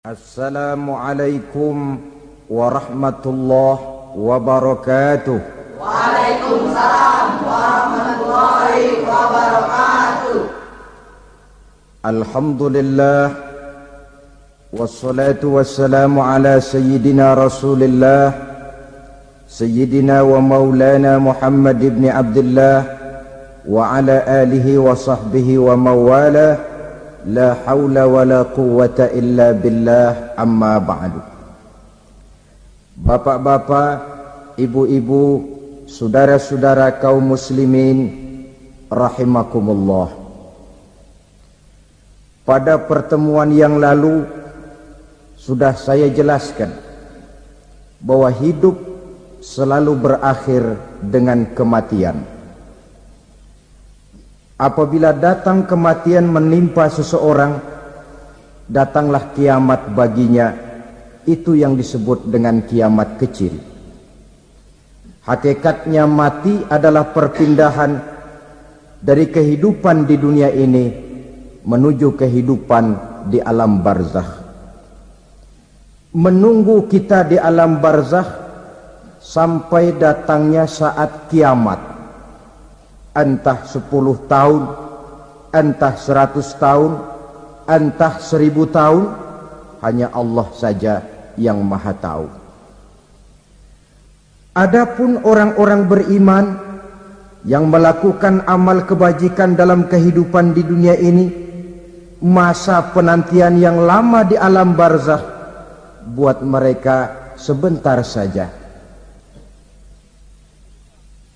Assalamualaikum warahmatullahi wabarakatuh. Waalaikumsalam warahmatullahi wabarakatuh. Alhamdulillah wassalatu wassalamu ala sayyidina Rasulillah sayyidina wa maulana Muhammad ibn Abdullah wa ala alihi wa sahbihi wa mawalah. La haula wa la quwwata illa billah, amma ba'du. Bapak-bapak, ibu-ibu, saudara-saudara kaum muslimin rahimakumullah. Pada pertemuan yang lalu sudah saya jelaskan bahwa hidup selalu berakhir dengan kematian. Apabila datang kematian menimpa seseorang, datanglah kiamat baginya. Itu yang disebut dengan kiamat kecil. Hakikatnya mati adalah perpindahan dari kehidupan di dunia ini menuju kehidupan di alam barzakh. Menunggu kita di alam barzakh sampai datangnya saat kiamat. Entah 10 tahun, entah 100 tahun, entah 1000 tahun, hanya Allah saja yang maha tahu. Adapun orang-orang beriman yang melakukan amal kebajikan dalam kehidupan di dunia ini, masa penantian yang lama di alam barzakh buat mereka sebentar saja.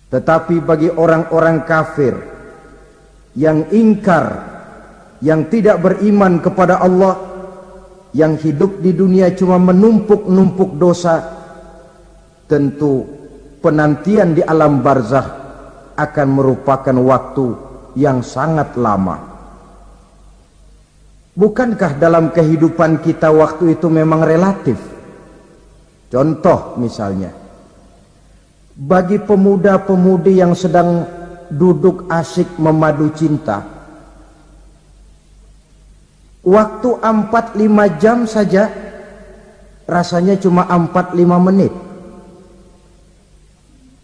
Tetapi bagi orang-orang kafir yang ingkar, yang tidak beriman kepada Allah, yang hidup di dunia cuma menumpuk-numpuk dosa, tentu penantian di alam barzakh akan merupakan waktu yang sangat lama. Bukankah dalam kehidupan kita waktu itu memang relatif? Contoh misalnya, bagi pemuda-pemudi yang sedang duduk asyik memadu cinta, waktu 4-5 jam saja rasanya cuma 4-5 menit,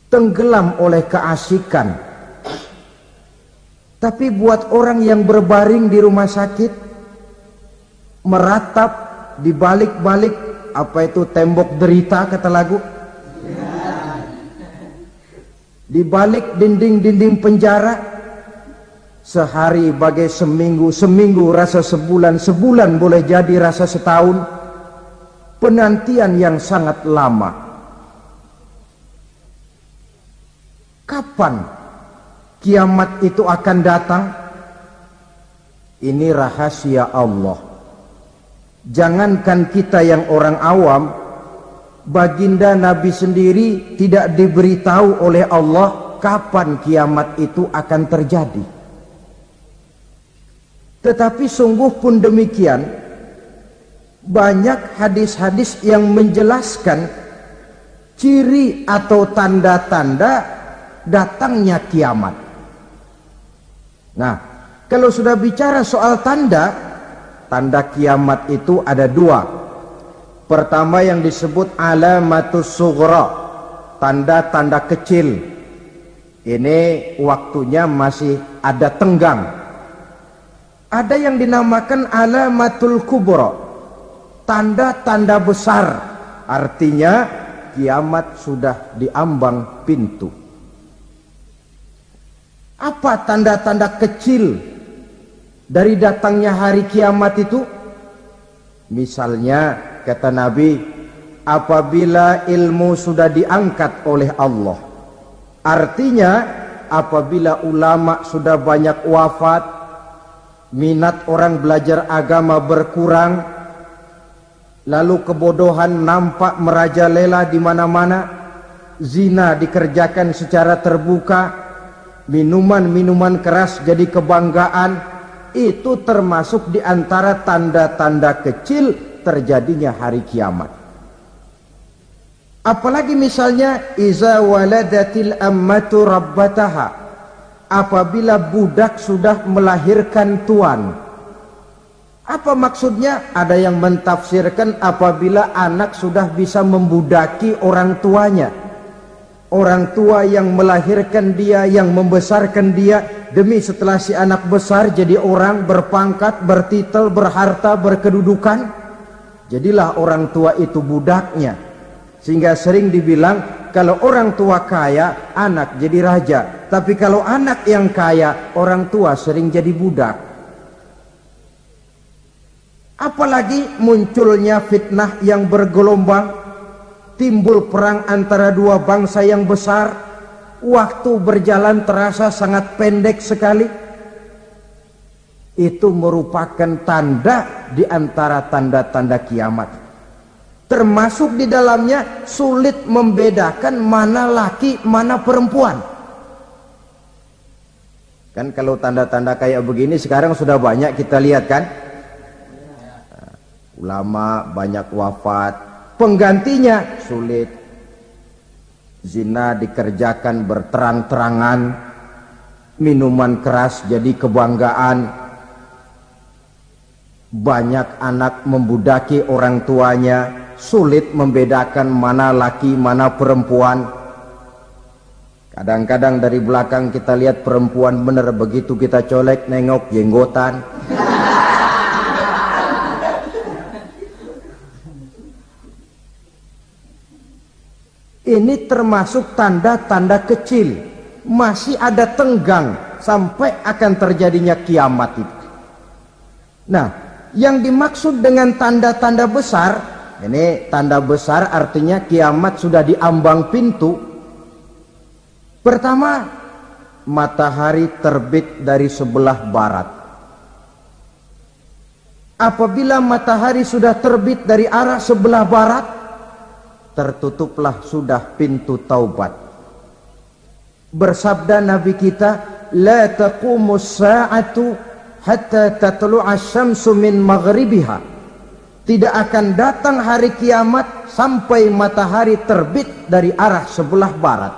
tenggelam oleh keasikan. Tapi buat orang yang berbaring di rumah sakit, meratap di balik-balik apa itu tembok derita kata lagu, di balik dinding-dinding penjara, sehari bagai seminggu, seminggu rasa sebulan, sebulan boleh jadi rasa setahun. Penantian yang sangat lama. Kapan kiamat itu akan datang? Ini rahasia Allah. Jangankan kita yang orang awam, baginda Nabi sendiri tidak diberitahu oleh Allah kapan kiamat itu akan terjadi. Tetapi sungguh pun demikian, banyak hadis-hadis yang menjelaskan ciri atau tanda-tanda datangnya kiamat. Nah, kalau sudah bicara soal tanda kiamat itu ada dua. Pertama yang disebut alamatus sughra, tanda-tanda kecil. Ini waktunya masih ada tenggang. Ada yang dinamakan alamatul kubra, tanda-tanda besar. Artinya kiamat sudah diambang pintu. Apa tanda-tanda kecil dari datangnya hari kiamat itu? Misalnya kata Nabi, apabila ilmu sudah diangkat oleh Allah, artinya apabila ulama sudah banyak wafat, minat orang belajar agama berkurang, lalu kebodohan nampak merajalela di mana-mana, zina dikerjakan secara terbuka, minuman-minuman keras jadi kebanggaan, itu termasuk di antara tanda-tanda kecil terjadinya hari kiamat. Apalagi misalnya iza waladatil ammatu rabbataha, apabila budak sudah melahirkan tuan, Apa maksudnya? Ada yang mentafsirkan apabila anak sudah bisa membudaki orang tuanya. Orang tua yang melahirkan dia, yang membesarkan dia, demi setelah si anak besar jadi orang berpangkat, bertitel, berharta, berkedudukan, jadilah orang tua itu budaknya. Sehingga sering dibilang kalau orang tua kaya, anak jadi raja. Tapi kalau anak yang kaya, orang tua sering jadi budak. Apalagi munculnya fitnah yang bergelombang, timbul perang antara dua bangsa yang besar, waktu berjalan terasa sangat pendek sekali. Itu merupakan tanda di antara tanda-tanda kiamat. Termasuk di dalamnya sulit membedakan mana laki, mana perempuan. Kan kalau tanda-tanda kayak begini sekarang sudah banyak kita lihat kan. Ulama banyak wafat, penggantinya sulit. Zina dikerjakan berterang-terangan, minuman keras jadi kebanggaan, banyak anak membudaki orang tuanya, sulit membedakan mana laki mana perempuan. Kadang-kadang dari belakang kita lihat perempuan bener, begitu kita colek nengok jenggotan. Ini termasuk tanda-tanda kecil, masih ada tenggang sampai akan terjadinya kiamat itu. Nah, yang dimaksud dengan tanda-tanda besar, ini tanda besar artinya kiamat sudah di ambang pintu. Pertama, matahari terbit dari sebelah barat. Apabila matahari sudah terbit dari arah sebelah barat, tertutuplah sudah pintu taubat. Bersabda Nabi kita, la taqumus sa'atu hatta tatlu'a syamsu min maghribiha. Tidak akan datang hari kiamat sampai matahari terbit dari arah sebelah barat.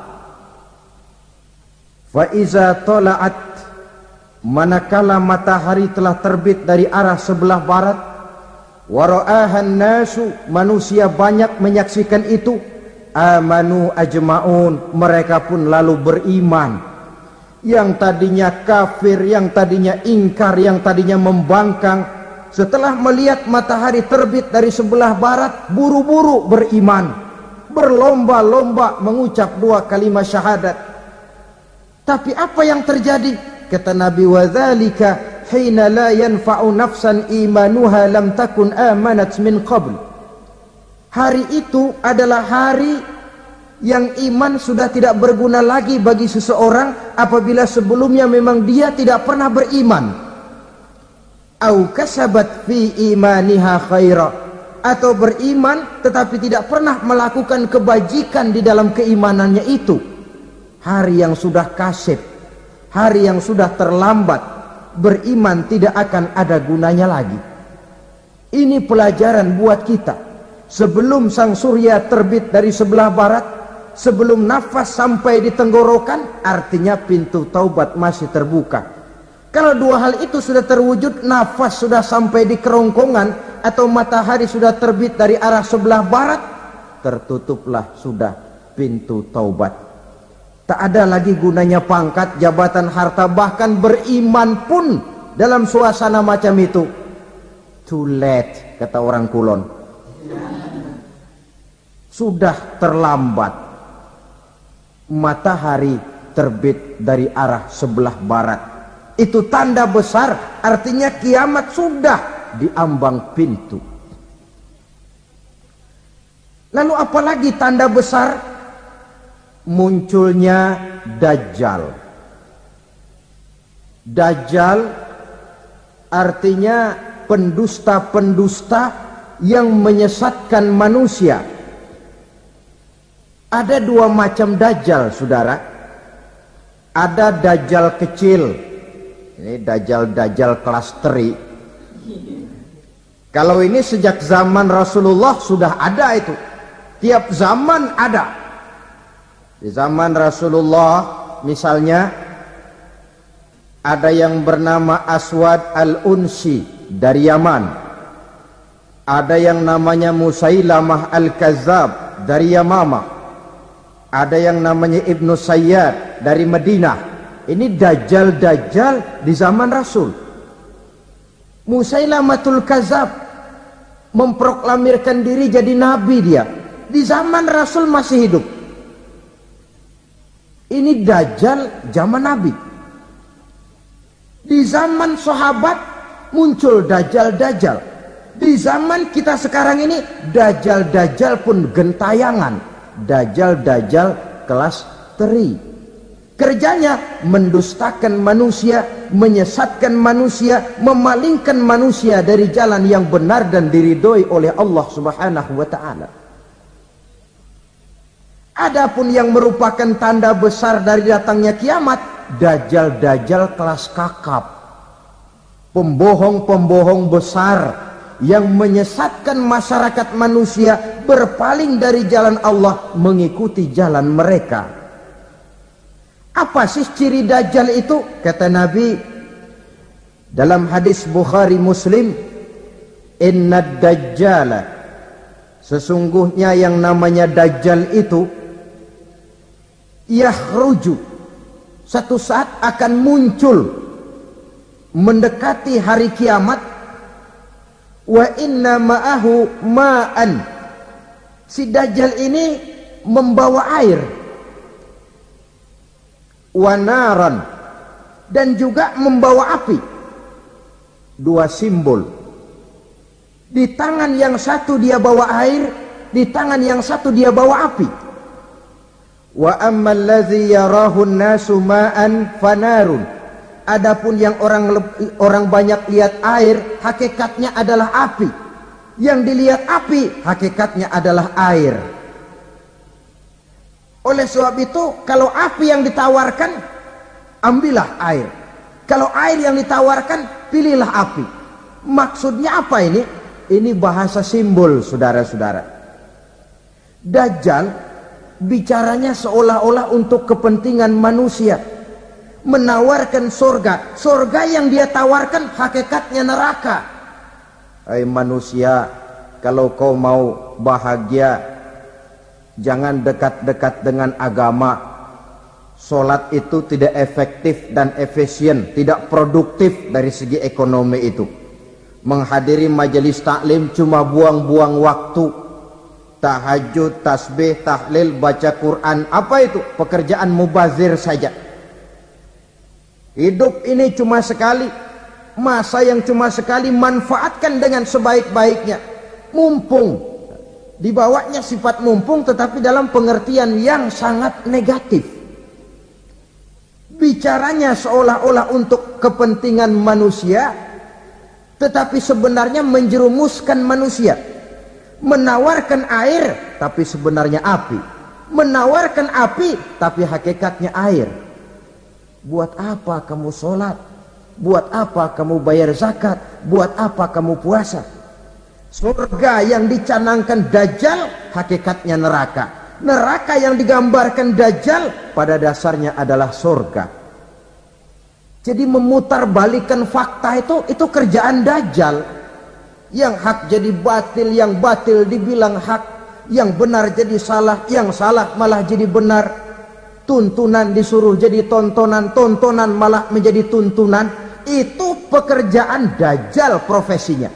Fa iza tala'at, manakala matahari telah terbit dari arah sebelah barat, wara'ahan nasu, manusia banyak menyaksikan itu, amanu ajma'un, mereka pun lalu beriman. Yang tadinya kafir, yang tadinya ingkar, yang tadinya membangkang, setelah melihat matahari terbit dari sebelah barat, buru-buru beriman, berlomba-lomba mengucap dua kalimat syahadat. Tapi apa yang terjadi? Kata Nabi, wadzalika hina la yanfa'u nafsan imanuha lam takun amanat min qabl. Hari itu adalah hari yang iman sudah tidak berguna lagi bagi seseorang apabila sebelumnya memang dia tidak pernah beriman. Au kasabat fi imaniha khaira, atau beriman tetapi tidak pernah melakukan kebajikan di dalam keimanannya itu. Hari yang sudah kasib, hari yang sudah terlambat, beriman tidak akan ada gunanya lagi. Ini pelajaran buat kita. Sebelum sang surya terbit dari sebelah barat, sebelum nafas sampai di tenggorokan, artinya pintu taubat masih terbuka. Kalau dua hal itu sudah terwujud, nafas sudah sampai di kerongkongan atau matahari sudah terbit dari arah sebelah barat, tertutuplah sudah pintu taubat. Tak ada lagi gunanya pangkat, jabatan, harta, bahkan beriman pun dalam suasana macam itu too late, kata orang Kulon. Sudah terlambat. Matahari terbit dari arah sebelah barat, itu tanda besar, artinya kiamat sudah di ambang pintu. Lalu apalagi tanda besar? Munculnya Dajjal. Dajjal artinya pendusta-pendusta yang menyesatkan manusia. Ada dua macam Dajjal, saudara. Ada Dajjal kecil, ini Dajjal kelas teri. Kalau ini sejak zaman Rasulullah sudah ada itu, tiap zaman ada. Di zaman Rasulullah misalnya ada yang bernama Aswad al-Unsi, dari Yaman, ada yang namanya Musailamah Al-Kazzab dari Yamamah, ada yang namanya Ibnu Sayyad dari Madinah. Ini dajjal-dajjal di zaman Rasul. Musailamatul Kazzab memproklamirkan diri jadi nabi, dia di zaman Rasul masih hidup. Ini dajjal zaman Nabi. Di zaman sahabat muncul dajjal-dajjal. Di zaman kita sekarang ini dajjal-dajjal pun gentayangan. Dajjal-dajjal kelas teri. Kerjanya mendustakan manusia, menyesatkan manusia, memalingkan manusia dari jalan yang benar dan diridhoi oleh Allah Subhanahu wa taala. Adapun yang merupakan tanda besar dari datangnya kiamat, dajjal-dajjal kelas kakap, pembohong-pembohong besar yang menyesatkan masyarakat manusia berpaling dari jalan Allah mengikuti jalan mereka. Apa sih ciri dajjal itu? Kata Nabi dalam hadis Bukhari Muslim, innad dajjala, sesungguhnya yang namanya dajjal itu yakhruju, satu saat akan muncul mendekati hari kiamat, wa inna ma'ahu ma'an, si dajjal ini membawa air, wa naran, dan juga membawa api. Dua simbol. Di tangan yang satu dia bawa air, di tangan yang satu dia bawa api. Wa ammal ladzi yarahu an-nasu ma'an fanarun, adapun yang orang banyak lihat air, hakikatnya adalah api. Yang dilihat api, hakikatnya adalah air. Oleh sebab itu, kalau api yang ditawarkan, ambillah air. Kalau air yang ditawarkan, pilihlah api. Maksudnya apa ini? Ini bahasa simbol, saudara-saudara. Dajjal bicaranya seolah-olah untuk kepentingan manusia, menawarkan surga. Surga yang dia tawarkan hakikatnya neraka. Hai manusia, kalau kau mau bahagia, jangan dekat-dekat dengan agama. Solat itu tidak efektif dan efisien, tidak produktif dari segi ekonomi itu. Menghadiri majelis taklim cuma buang-buang waktu. Tahajud, tasbih, tahlil, baca Quran, apa itu? Pekerjaan mubazir saja. Hidup ini cuma sekali, masa yang cuma sekali, manfaatkan dengan sebaik-baiknya. Mumpung, dibawanya sifat mumpung tetapi dalam pengertian yang sangat negatif. Bicaranya seolah-olah untuk kepentingan manusia, tetapi sebenarnya menjerumuskan manusia. Menawarkan air, tapi sebenarnya api. Menawarkan api, tapi hakikatnya air. Buat apa kamu sholat? Buat apa kamu bayar zakat? Buat apa kamu puasa? Surga yang dicanangkan Dajjal, hakikatnya neraka. Neraka yang digambarkan Dajjal, pada dasarnya adalah surga. Jadi memutarbalikkan fakta itu kerjaan Dajjal. Yang hak jadi batil, yang batil dibilang hak, yang benar jadi salah, yang salah malah jadi benar. Tuntunan disuruh jadi tontonan, tontonan malah menjadi tuntunan. Itu pekerjaan Dajjal profesinya.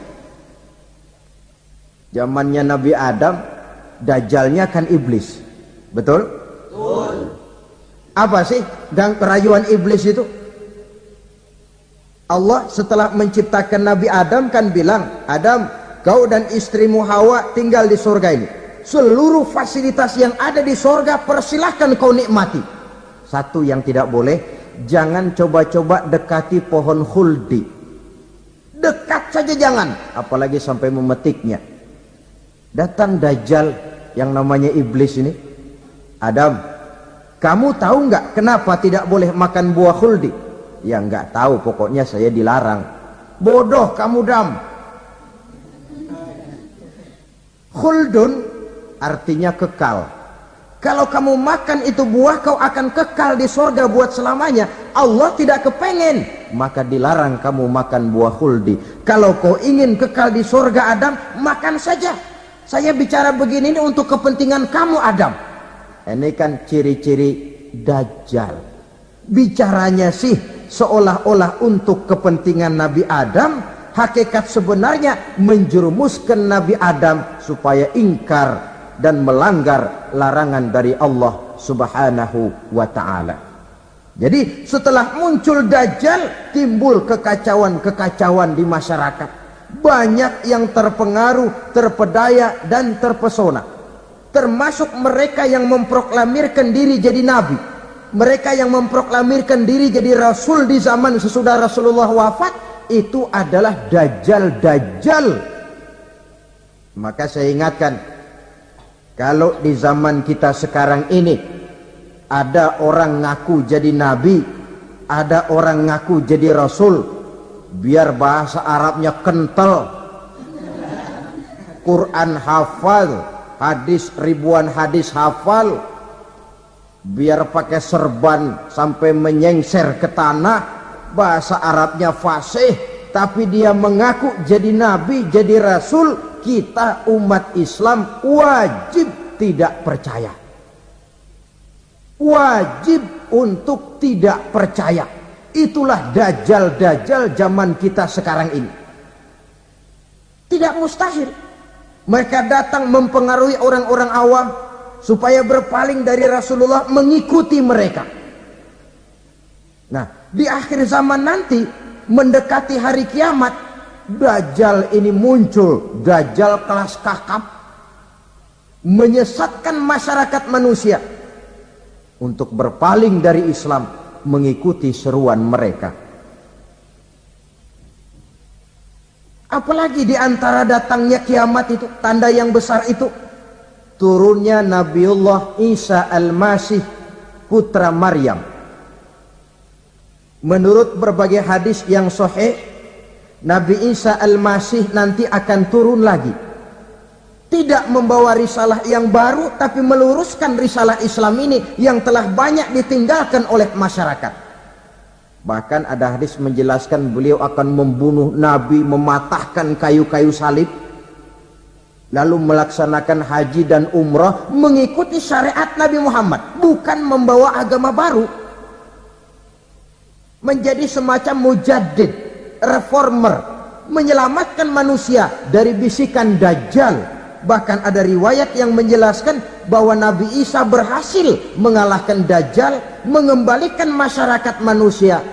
Zamannya Nabi Adam, Dajjalnya kan iblis. Betul? Betul. Apa sih dan kerayuan iblis itu? Allah setelah menciptakan Nabi Adam kan bilang, Adam, kau dan istrimu Hawa tinggal di surga ini. Seluruh fasilitas yang ada di surga persilahkan kau nikmati. Satu yang tidak boleh, jangan coba-coba dekati pohon khuldi. Dekat saja jangan, apalagi sampai memetiknya. Datang Dajjal yang namanya iblis ini. Adam, kamu tahu nggak kenapa tidak boleh makan buah khuldi? Ya nggak tahu, pokoknya saya dilarang. Bodoh kamu Dam. Khuldun artinya kekal. Kalau kamu makan itu buah, kau akan kekal di surga buat selamanya. Allah tidak kepengen maka dilarang kamu makan buah khuldi. Kalau kau ingin kekal di surga Adam, makan saja. Saya bicara begini ini untuk kepentingan kamu Adam. Ini kan ciri-ciri Dajjal. Bicaranya sih seolah-olah untuk kepentingan Nabi Adam, hakikat sebenarnya menjerumuskan Nabi Adam supaya ingkar dan melanggar larangan dari Allah Subhanahu wa ta'ala. Jadi setelah muncul Dajjal, timbul kekacauan-kekacauan di masyarakat. Banyak yang terpengaruh, terpedaya dan terpesona, termasuk mereka yang memproklamirkan diri jadi nabi, mereka yang memproklamirkan diri jadi rasul di zaman sesudah Rasulullah wafat. Itu adalah Dajjal. Maka saya ingatkan, kalau di zaman kita sekarang ini ada orang ngaku jadi nabi, ada orang ngaku jadi rasul, biar bahasa Arabnya kental, Quran hafal, hadis ribuan hadis hafal, biar pakai serban sampai menyengser ke tanah, bahasa Arabnya fasih, tapi dia mengaku jadi nabi, jadi rasul, kita umat Islam wajib tidak percaya. Wajib untuk tidak percaya. Itulah dajjal-dajjal zaman kita sekarang ini. Tidak mustahil mereka datang mempengaruhi orang-orang awam supaya berpaling dari Rasulullah, mengikuti mereka. Nah, di akhir zaman nanti, mendekati hari kiamat, Dajjal ini muncul. Dajjal kelas kakap, menyesatkan masyarakat manusia untuk berpaling dari Islam, mengikuti seruan mereka. Apalagi di antara datangnya kiamat itu, tanda yang besar itu, turunnya Nabiullah Isa Al-Masih, putra Maryam. Menurut berbagai hadis yang sahih, Nabi Isa Al-Masih nanti akan turun lagi, tidak membawa risalah yang baru, tapi meluruskan risalah Islam ini yang telah banyak ditinggalkan oleh masyarakat. Bahkan ada hadis menjelaskan beliau akan membunuh Nabi, mematahkan kayu-kayu salib, lalu melaksanakan haji dan umrah mengikuti syariat Nabi Muhammad, bukan membawa agama baru. Menjadi semacam mujaddid, reformer, menyelamatkan manusia dari bisikan Dajjal. Bahkan ada riwayat yang menjelaskan bahwa Nabi Isa berhasil mengalahkan Dajjal, mengembalikan masyarakat manusia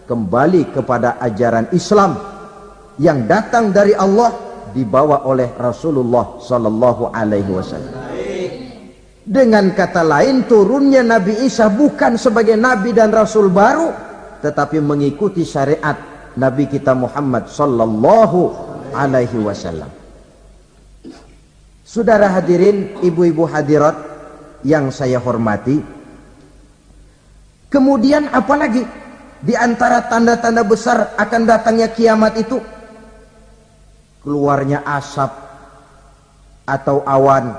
kembali kepada ajaran Islam yang datang dari Allah, dibawa oleh Rasulullah sallallahu alaihi wasallam. Dengan kata lain, turunnya Nabi Isa bukan sebagai nabi dan rasul baru, tetapi mengikuti syariat Nabi kita Muhammad sallallahu alaihi wasallam. Saudara hadirin, ibu-ibu hadirat yang saya hormati, kemudian apalagi di antara tanda-tanda besar akan datangnya kiamat itu? Keluarnya asap atau awan.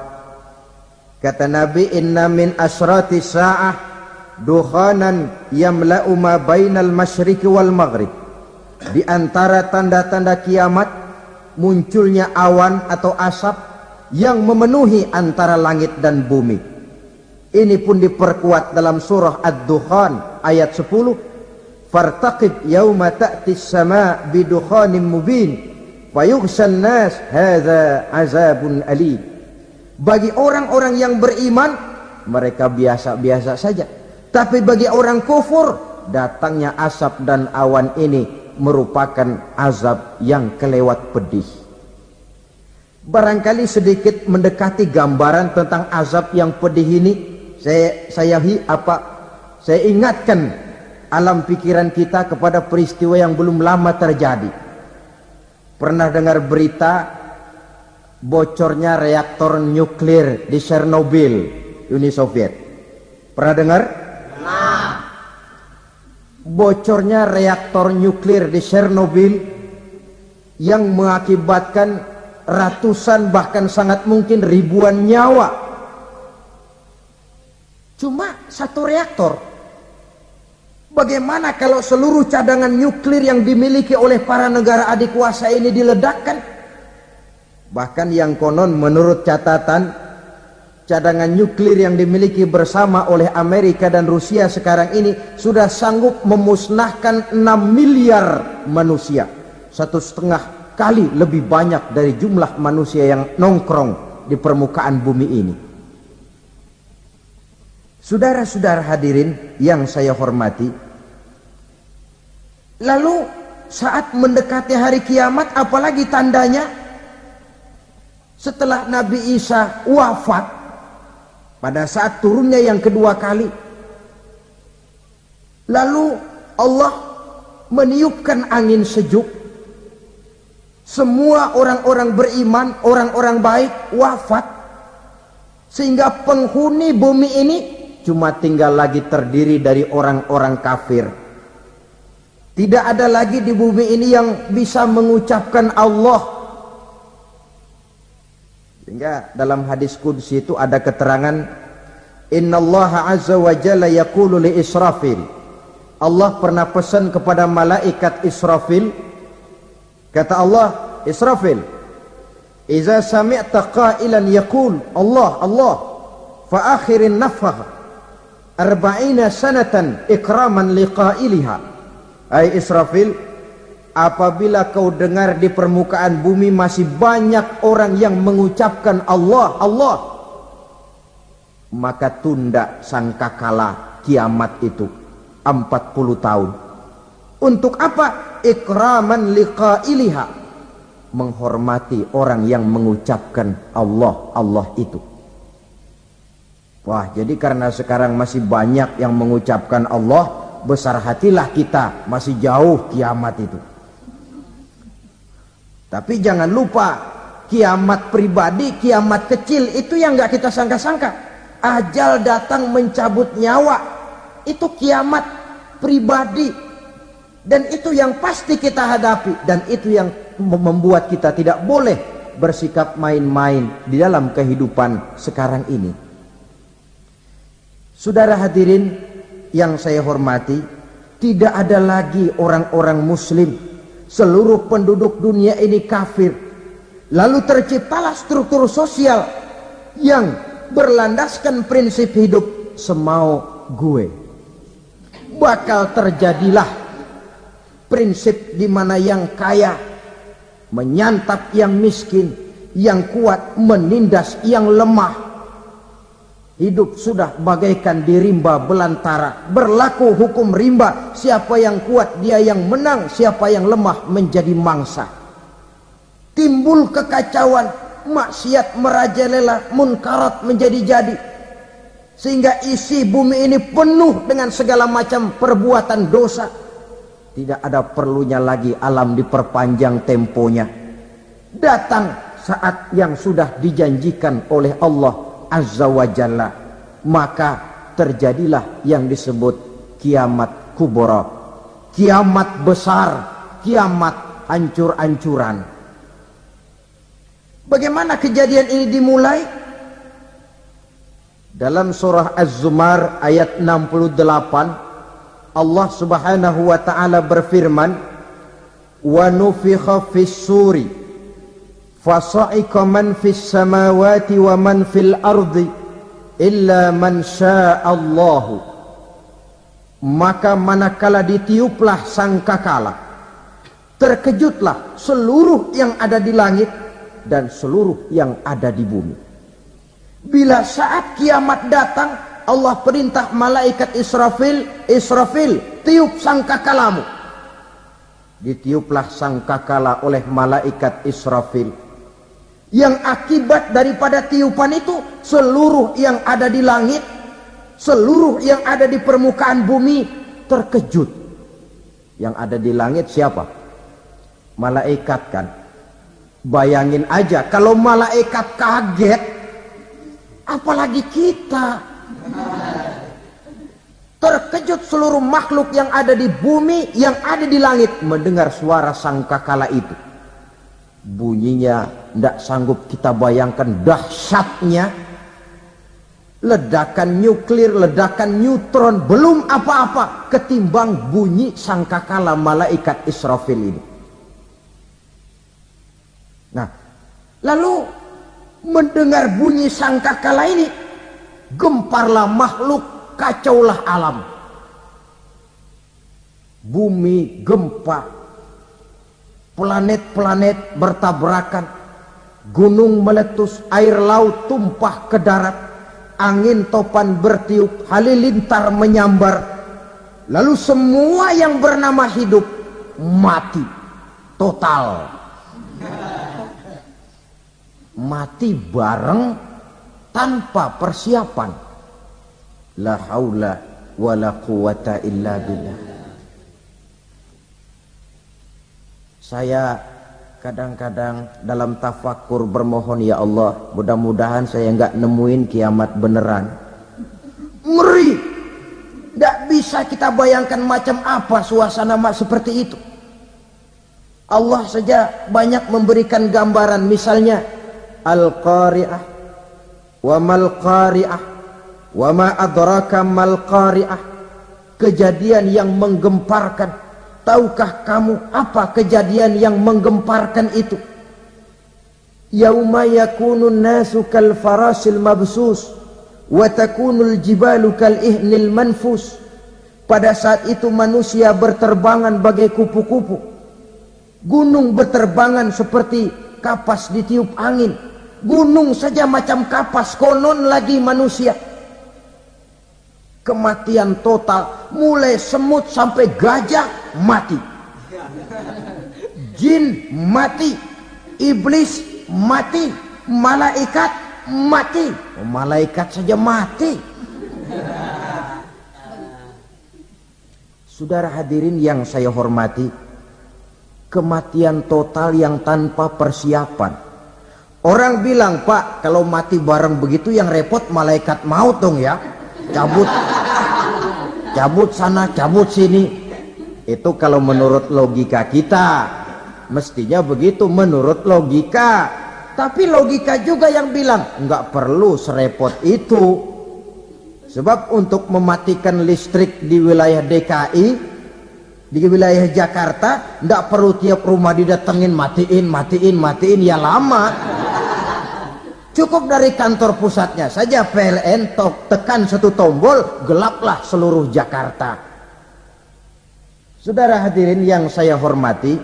Kata Nabi, inna min asyrati sa'ah dukhanan yamla'u ma bainal masyriqi wal maghrib. Di antara tanda-tanda kiamat, munculnya awan atau asap yang memenuhi antara langit dan bumi. Ini pun diperkuat dalam surah Ad-Dukhan ayat 10. Fartaqib yauma ta'ti as-sama' bidukhanin mubin fayughshan nas hadza azabun alim. Bagi orang-orang yang beriman, mereka biasa-biasa saja. Tapi bagi orang kufur, datangnya asap dan awan ini merupakan azab yang kelewat pedih. Barangkali sedikit mendekati gambaran tentang azab yang pedih ini, saya ingatkan alam pikiran kita kepada peristiwa yang belum lama terjadi. Pernah dengar berita bocornya reaktor nuklir di Chernobyl, Uni Soviet? Pernah dengar? Nah. Bocornya reaktor nuklir di Chernobyl yang mengakibatkan ratusan, bahkan sangat mungkin ribuan nyawa. Cuma satu reaktor. Bagaimana kalau seluruh cadangan nuklir yang dimiliki oleh para negara adik kuasa ini diledakkan? Bahkan yang konon menurut catatan, cadangan nuklir yang dimiliki bersama oleh Amerika dan Rusia sekarang ini sudah sanggup memusnahkan 6 miliar manusia, 1,5 kali lebih banyak dari jumlah manusia yang nongkrong di permukaan bumi ini. Saudara-saudara hadirin yang saya hormati, lalu saat mendekati hari kiamat, apalagi tandanya setelah Nabi Isa wafat, pada saat turunnya yang kedua kali, lalu Allah meniupkan angin sejuk, semua orang-orang beriman, orang-orang baik wafat, sehingga penghuni bumi ini cuma tinggal lagi terdiri dari orang-orang kafir. Tidak ada lagi di bumi ini yang bisa mengucapkan Allah. Sehingga dalam hadis qudsi itu ada keterangan, innallaha azza wa jalla yaqulu li Israfil. Allah pernah pesan kepada malaikat Israfil, kata Allah, Israfil, iza sami'ta qailan yaqul Allah Allah fa akhirin nafakh 40 sanatan ikraman liqailiha. Hai Israfil, apabila kau dengar di permukaan bumi masih banyak orang yang mengucapkan Allah Allah, maka tunda sangkakala kiamat itu 40 tahun. Untuk apa? Ikraman liqailiha, menghormati orang yang mengucapkan Allah Allah itu. Wah, jadi karena sekarang masih banyak yang mengucapkan Allah, besar hatilah kita, masih jauh kiamat itu. Tapi jangan lupa, kiamat pribadi, kiamat kecil itu yang gak kita sangka-sangka. Ajal datang mencabut nyawa, itu kiamat pribadi, dan itu yang pasti kita hadapi, dan itu yang membuat kita tidak boleh bersikap main-main di dalam kehidupan sekarang ini. Saudara hadirin yang saya hormati, tidak ada lagi orang-orang muslim, seluruh penduduk dunia ini kafir. Lalu terciptalah struktur sosial yang berlandaskan prinsip hidup semau gue. Bakal terjadilah prinsip di mana yang kaya menyantap yang miskin, yang kuat menindas yang lemah. Hidup sudah bagaikan di rimba belantara, berlaku hukum rimba, siapa yang kuat dia yang menang, siapa yang lemah menjadi mangsa. Timbul kekacauan, maksiat merajalela, munkarat menjadi-jadi, sehingga isi bumi ini penuh dengan segala macam perbuatan dosa. Tidak ada perlunya lagi alam diperpanjang temponya. Datang saat yang sudah dijanjikan oleh Allah Azza wa Jalla, maka terjadilah yang disebut kiamat kubra, kiamat besar, kiamat hancur-hancuran. Bagaimana kejadian ini dimulai? Dalam surah Az-Zumar ayat 68, Allah Subhanahu wa taala berfirman, wa nufikha fis-suri fasa'iqa man fis samawati wa man fil ardi illa man sya'allahu. Maka manakala ditiuplah sangkakala, terkejutlah seluruh yang ada di langit dan seluruh yang ada di bumi. Bila saat kiamat datang, Allah perintah malaikat Israfil, Israfil, tiup sangkakalamu. Ditiuplah sangkakala oleh malaikat Israfil. Yang akibat daripada tiupan itu, seluruh yang ada di langit, seluruh yang ada di permukaan bumi terkejut. Yang ada di langit siapa? Malaikat kan. Bayangin aja kalau malaikat kaget, apalagi kita. Terkejut seluruh makhluk yang ada di bumi, yang ada di langit mendengar suara sangkakala itu. Bunyinya tidak sanggup kita bayangkan dahsyatnya. ledakan nuklir, ledakan neutron, belum apa-apa ketimbang bunyi sangkakala malaikat Israfil ini. Nah, lalu mendengar bunyi sangkakala ini, gemparlah makhluk, kacaulah alam. Bumi gempa, planet-planet bertabrakan, gunung meletus, air laut tumpah ke darat, angin topan bertiup, halilintar menyambar. Lalu semua yang bernama hidup mati total. Mati bareng tanpa persiapan. La haula wala quwata illa billah. Saya kadang-kadang dalam tafakur bermohon, ya Allah, mudah-mudahan saya nggak nemuin kiamat beneran. Ngeri. Nggak bisa kita bayangkan macam apa suasana seperti itu. Allah saja banyak memberikan gambaran, misalnya Al-Qari'ah, wa mal qari'ah, wa ma adraka mal qari'ah. Kejadian yang menggemparkan. Tahukah kamu apa kejadian yang menggemparkan itu? Yauma yakunun nasu kal farasil mabsus wa takunul jibalu kal ihnil manfus. Pada saat itu manusia berterbangan bagai kupu-kupu. Gunung berterbangan seperti kapas ditiup angin. Gunung saja macam kapas, konon lagi manusia. Kematian total, mulai semut sampai gajah mati, jin mati, iblis mati, malaikat mati. Malaikat saja mati. Saudara hadirin yang saya hormati, kematian total yang tanpa persiapan. Orang bilang, Pak, kalau mati bareng begitu yang repot malaikat maut dong ya. Cabut sana, cabut sini. Itu kalau menurut logika kita, mestinya begitu menurut logika. Tapi logika juga yang bilang nggak perlu serepot itu. Sebab untuk mematikan listrik di wilayah DKI, di wilayah Jakarta, nggak perlu tiap rumah didatengin matiin, ya lama. Cukup dari kantor pusatnya saja PLN tekan satu tombol, gelaplah seluruh Jakarta. Saudara hadirin yang saya hormati,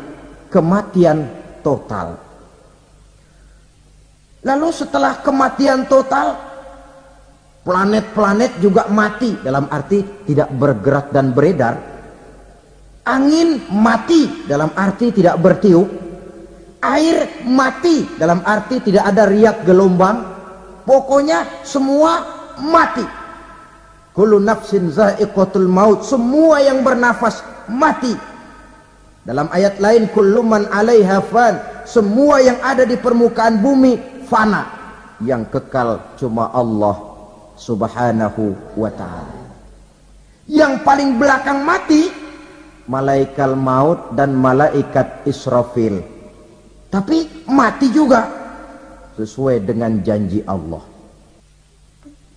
kematian total. Lalu setelah kematian total, planet-planet juga mati, dalam arti tidak bergerak dan beredar. Angin mati, dalam arti tidak bertiup. Air mati, dalam arti tidak ada riak gelombang. Pokoknya semua mati. Kullu nafsin za'iqatul maut, semua yang bernafas mati. Dalam ayat lain, kullu man 'alaiha fan, semua yang ada di permukaan bumi fana. Yang kekal cuma Allah Subhanahu wa ta'ala. Yang paling belakang mati malaikat maut dan malaikat Israfil. Tapi mati juga sesuai dengan janji Allah.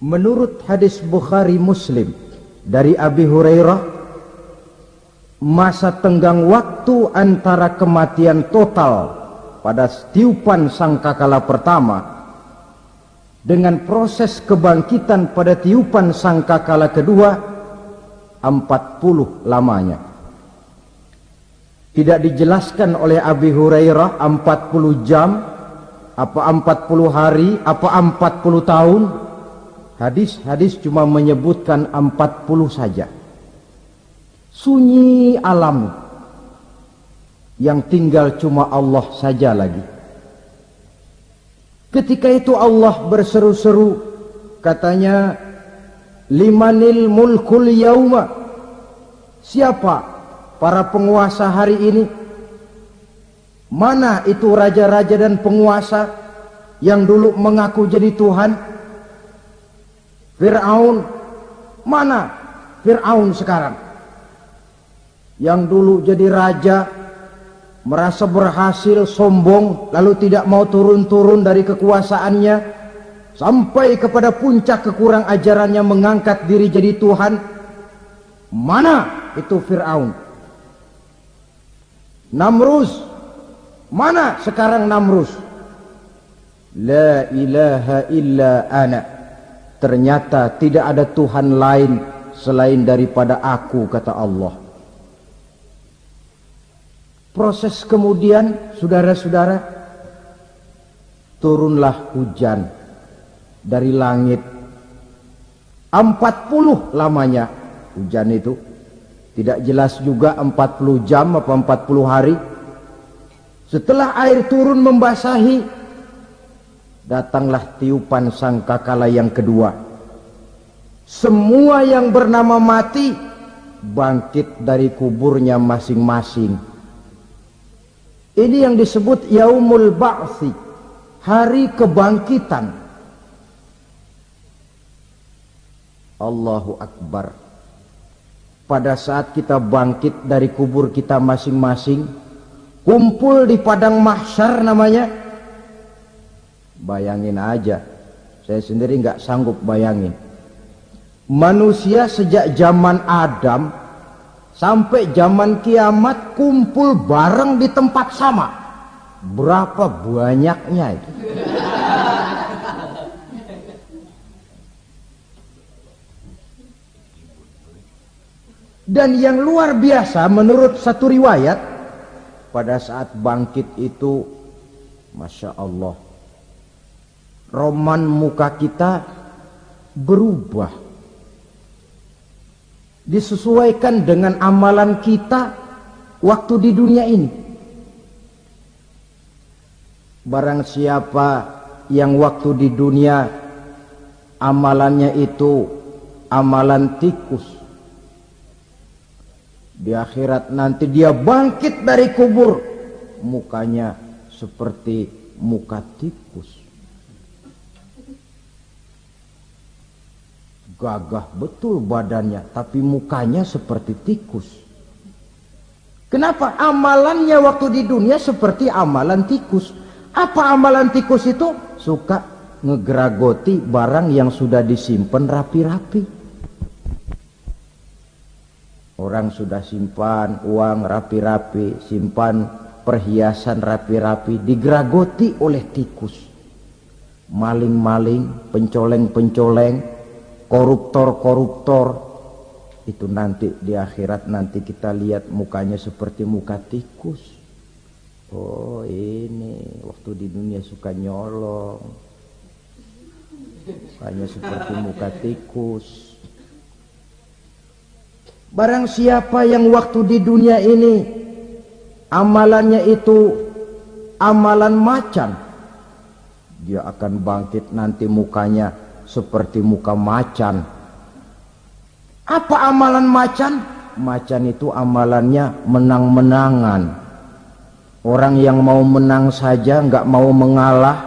Menurut hadis Bukhari Muslim dari Abi Hurairah, masa tenggang waktu antara kematian total pada tiupan sangkakala pertama dengan proses kebangkitan pada tiupan sangkakala kedua 40 lamanya. Tidak dijelaskan oleh Abi Hurairah 40 jam, apa 40 hari, apa 40 tahun. Hadis-hadis cuma menyebutkan 40 saja. Sunyi alam, yang tinggal cuma Allah saja lagi. Ketika itu Allah berseru-seru, katanya, limanil mulkul yauma, siapa para penguasa hari ini? Mana itu raja-raja dan penguasa yang dulu mengaku jadi Tuhan? Fir'aun, mana Fir'aun sekarang? Yang dulu jadi raja, merasa berhasil, sombong, lalu tidak mau turun-turun dari kekuasaannya. sampai kepada puncak kekurang ajarannya mengangkat diri jadi Tuhan. Mana itu Fir'aun? Namrus, mana sekarang Namrus? La ilaha illa ana, ternyata tidak ada Tuhan lain selain daripada aku, kata Allah. Proses kemudian, saudara-saudara, turunlah hujan dari langit. 40 lamanya hujan itu. Tidak jelas juga 40 jam apa 40 hari. Setelah air turun membasahi, datanglah tiupan sangkakala yang kedua. Semua yang bernama mati bangkit dari kuburnya masing-masing. Ini yang disebut Yaumul Ba'thi, hari kebangkitan. Allahu Akbar. Pada saat kita bangkit dari kubur kita masing-masing, kumpul di padang mahsyar namanya. Bayangin aja, saya sendiri nggak sanggup bayangin. Manusia sejak zaman Adam sampai zaman kiamat kumpul bareng di tempat sama. Berapa banyaknya itu? Dan yang luar biasa menurut satu riwayat, pada saat bangkit itu, Masya Allah, roman muka kita berubah, disesuaikan dengan amalan kita waktu di dunia ini. Barang siapa yang waktu di dunia amalannya itu amalan tikus, di akhirat nanti dia bangkit dari kubur, mukanya seperti muka tikus. Gagah betul badannya, tapi mukanya seperti tikus. Kenapa? Amalannya waktu di dunia seperti amalan tikus. Apa amalan tikus itu? Suka ngegeragoti barang yang sudah disimpan rapi-rapi. Orang sudah simpan uang rapi-rapi, simpan perhiasan rapi-rapi, digeragoti oleh tikus. Maling-maling, pencoleng-pencoleng, koruptor-koruptor, itu nanti di akhirat nanti kita lihat mukanya seperti muka tikus. Oh, ini waktu di dunia suka nyolong, mukanya seperti muka tikus. Barang siapa yang waktu di dunia ini amalannya itu amalan macan, dia akan bangkit nanti mukanya seperti muka macan. Apa amalan macan? Macan itu amalannya menang-menangan. Orang yang mau menang saja, nggak mau mengalah.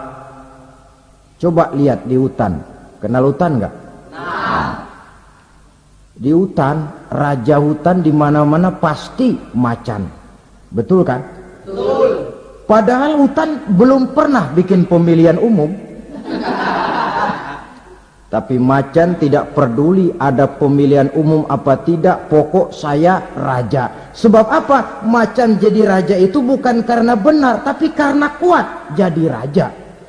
Coba lihat di hutan. Kenal hutan nggak? Di hutan, raja hutan di mana-mana pasti macan. Betul kan? Betul. Padahal hutan belum pernah bikin pemilihan umum. Tapi macan tidak peduli ada pemilihan umum apa tidak, pokok saya raja. Sebab apa? Macan jadi raja itu bukan karena benar, tapi karena kuat jadi raja.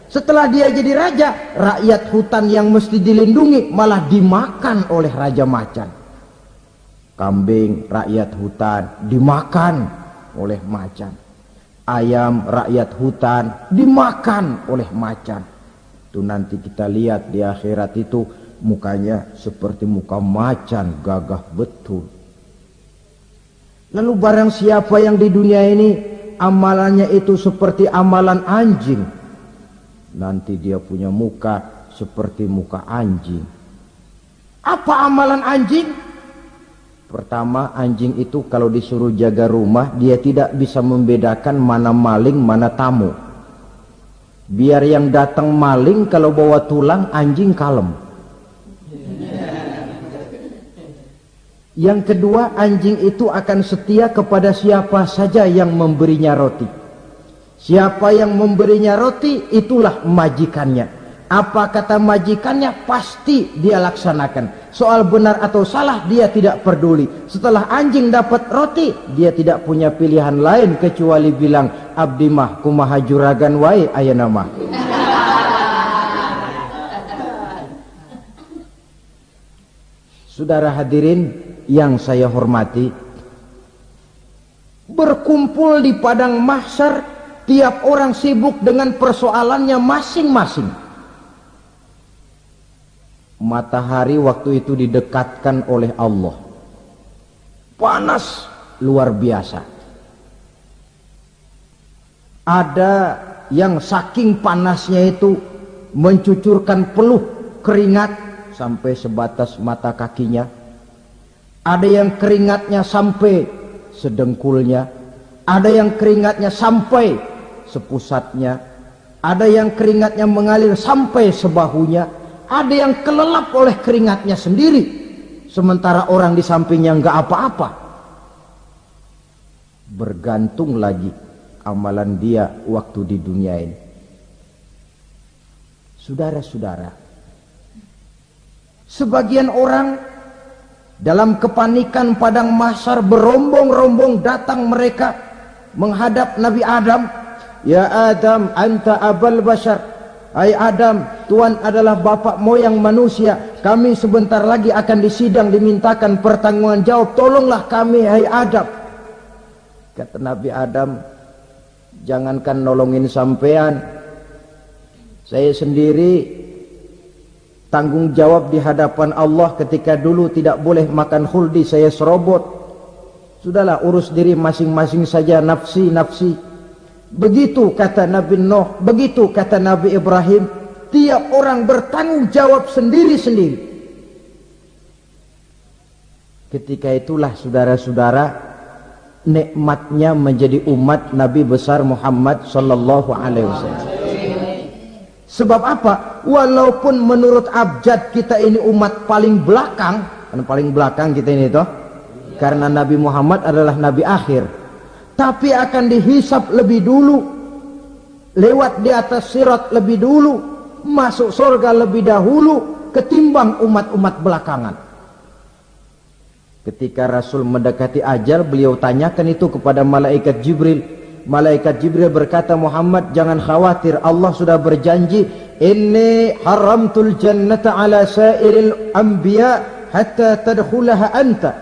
Setelah dia jadi raja, rakyat hutan yang mesti dilindungi malah dimakan oleh raja macan. Kambing rakyat hutan dimakan oleh macan. Ayam rakyat hutan dimakan oleh macan. Itu nanti kita lihat di akhirat itu mukanya seperti muka macan, gagah betul. Lalu barang siapa yang di dunia ini amalannya itu seperti amalan anjing, nanti dia punya muka seperti muka anjing. Apa amalan anjing? Pertama, anjing itu kalau disuruh jaga rumah, dia tidak bisa membedakan mana maling, mana tamu. Biar yang datang maling, kalau bawa tulang, anjing kalem. Yang kedua, anjing itu akan setia kepada siapa saja yang memberinya roti. Siapa yang memberinya roti, itulah majikannya. Apa kata majikannya pasti dia laksanakan. Soal benar atau salah dia tidak peduli. Setelah anjing dapat roti, dia tidak punya pilihan lain kecuali bilang, abdi mah kumaha juragan wae ayeuna mah. Saudara hadirin yang saya hormati, berkumpul di padang mahsyar, tiap orang sibuk dengan persoalannya masing-masing. Matahari waktu itu didekatkan oleh Allah, panas luar biasa. Ada yang saking panasnya itu mencucurkan peluh keringat sampai sebatas mata kakinya. Ada yang keringatnya sampai sedengkulnya, ada yang keringatnya sampai sepusatnya, ada yang keringatnya mengalir sampai sebahunya, ada yang kelelap oleh keringatnya sendiri, sementara orang di sampingnya enggak apa-apa. Bergantung lagi amalan dia waktu di dunia ini. Saudara-saudara, sebagian orang dalam kepanikan padang mahsyar berombong-rombong datang mereka menghadap Nabi Adam. Ya Adam, anta abal bashar. Hai Adam, Tuhan adalah bapak moyang manusia. Kami sebentar lagi akan disidang, dimintakan pertanggungan jawab. Tolonglah kami, hai Adam. Kata Nabi Adam, jangankan nolongin sampean, saya sendiri tanggung jawab di hadapan Allah ketika dulu tidak boleh makan khuldi, saya serobot. Sudahlah, urus diri masing-masing saja, nafsi. Begitu kata Nabi Nuh, begitu kata Nabi Ibrahim. Tiap orang bertanggung jawab sendiri-sendiri. Ketika itulah saudara-saudara, nikmatnya menjadi umat Nabi besar Muhammad sallallahu alaihi wasallam. Sebab apa? Walaupun menurut abjad kita ini umat paling belakang, kan paling belakang kita ini toh, karena Nabi Muhammad adalah Nabi akhir, tapi akan dihisap lebih dulu, lewat di atas sirat lebih dulu, masuk surga lebih dahulu ketimbang umat-umat belakangan. Ketika Rasul mendekati ajal, beliau tanyakan itu kepada malaikat Jibril. Malaikat Jibril berkata, Muhammad jangan khawatir, Allah sudah berjanji, inni haramtul jannata ala sairil anbiya hatta tadkhulaha anta,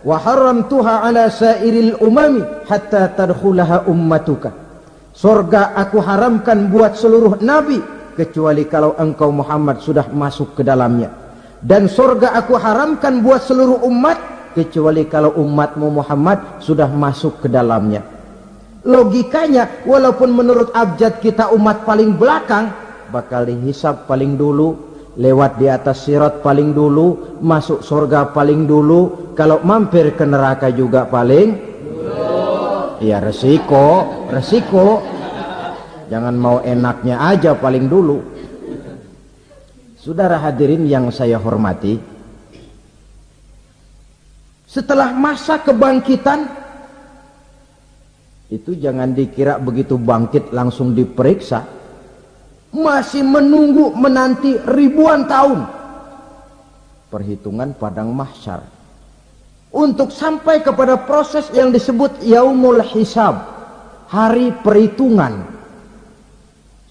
wa haramtuha ala sairil umami hatta tadkhulaha ummatuka. Surga aku haramkan buat seluruh nabi kecuali kalau engkau Muhammad sudah masuk ke dalamnya, dan surga aku haramkan buat seluruh umat kecuali kalau umatmu Muhammad sudah masuk ke dalamnya. Logikanya, walaupun menurut abjad kita umat paling belakang, bakal dihisap paling dulu, lewat di atas sirat paling dulu, masuk surga paling dulu, kalau mampir ke neraka juga paling dulu. Ya resiko. Jangan mau enaknya aja paling dulu. Saudara hadirin yang saya hormati, setelah masa kebangkitan itu jangan dikira begitu bangkit langsung diperiksa, masih menunggu menanti ribuan tahun perhitungan padang mahsyar untuk sampai kepada proses yang disebut yaumul hisab, hari perhitungan.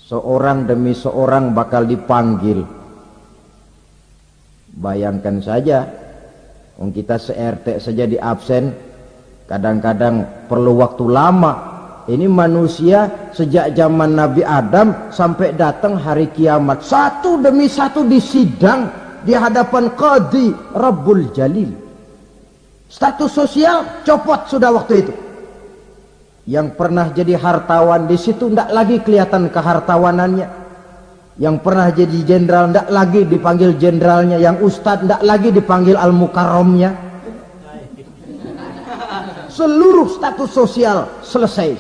Seorang demi seorang bakal dipanggil. Bayangkan saja, kita se-RT saja di absen, kadang-kadang perlu waktu lama. Ini manusia sejak zaman Nabi Adam sampai datang hari kiamat, satu demi satu disidang di hadapan Qadhi Rabbul Jalil. Status sosial copot sudah waktu itu. Yang pernah jadi hartawan di situ tidak lagi kelihatan kehartawanannya. Yang pernah jadi jenderal tidak lagi dipanggil jenderalnya. Yang ustadz tidak lagi dipanggil al-mukarramnya. Seluruh status sosial selesai.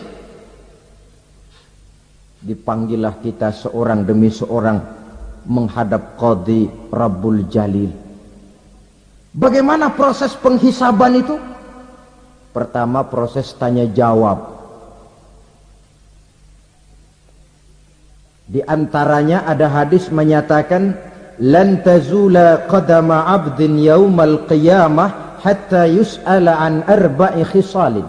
Dipanggillah kita seorang demi seorang menghadap Qadhi Rabbul Jalil. Bagaimana proses penghisaban itu? Pertama, proses tanya jawab. Di antaranya ada hadis menyatakan lan tazula qadama 'abdin yaumal qiyamah hatta yus'ala an arba'i khisalin.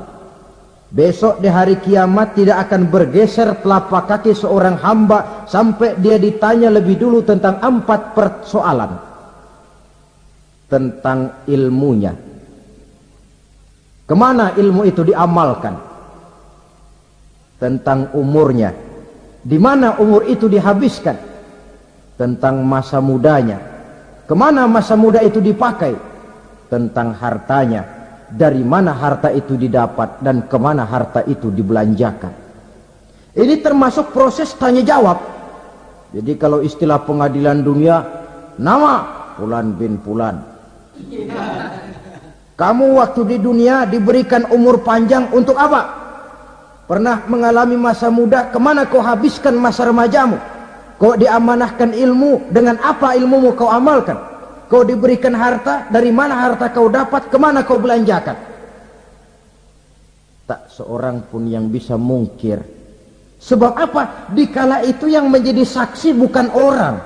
Besok di hari kiamat tidak akan bergeser telapak kaki seorang hamba sampai dia ditanya lebih dulu tentang 4 persoalan. Tentang ilmunya. Kemana ilmu itu diamalkan? Tentang umurnya. Di mana umur itu dihabiskan? Tentang masa mudanya. Kemana masa muda itu dipakai? Tentang hartanya. Dari mana harta itu didapat dan kemana harta itu dibelanjakan. Ini termasuk proses tanya jawab. Jadi kalau istilah pengadilan dunia, nama Fulan bin Fulan. Kamu waktu di dunia diberikan umur panjang untuk apa? Pernah mengalami masa muda, kemana kau habiskan masa remajamu? Kau diamanahkan ilmu, dengan apa ilmumu kau amalkan? Kau diberikan harta, dari mana harta kau dapat, kemana kau belanjakan? Tak seorang pun yang bisa mungkir. Sebab apa? Dikala itu yang menjadi saksi bukan orang.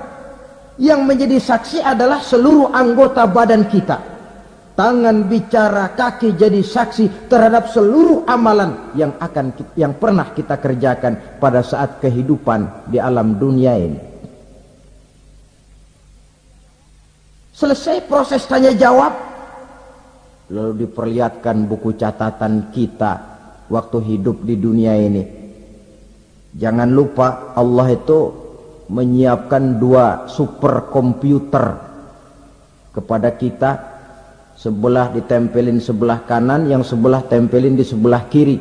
Yang menjadi saksi adalah seluruh anggota badan kita. Tangan bicara, kaki jadi saksi terhadap seluruh amalan yang pernah kita kerjakan pada saat kehidupan di alam dunia ini. Selesai proses tanya jawab, lalu diperlihatkan buku catatan kita waktu hidup di dunia ini. Jangan lupa Allah itu menyiapkan 2 superkomputer kepada kita. Sebelah ditempelin sebelah kanan, yang sebelah tempelin di sebelah kiri.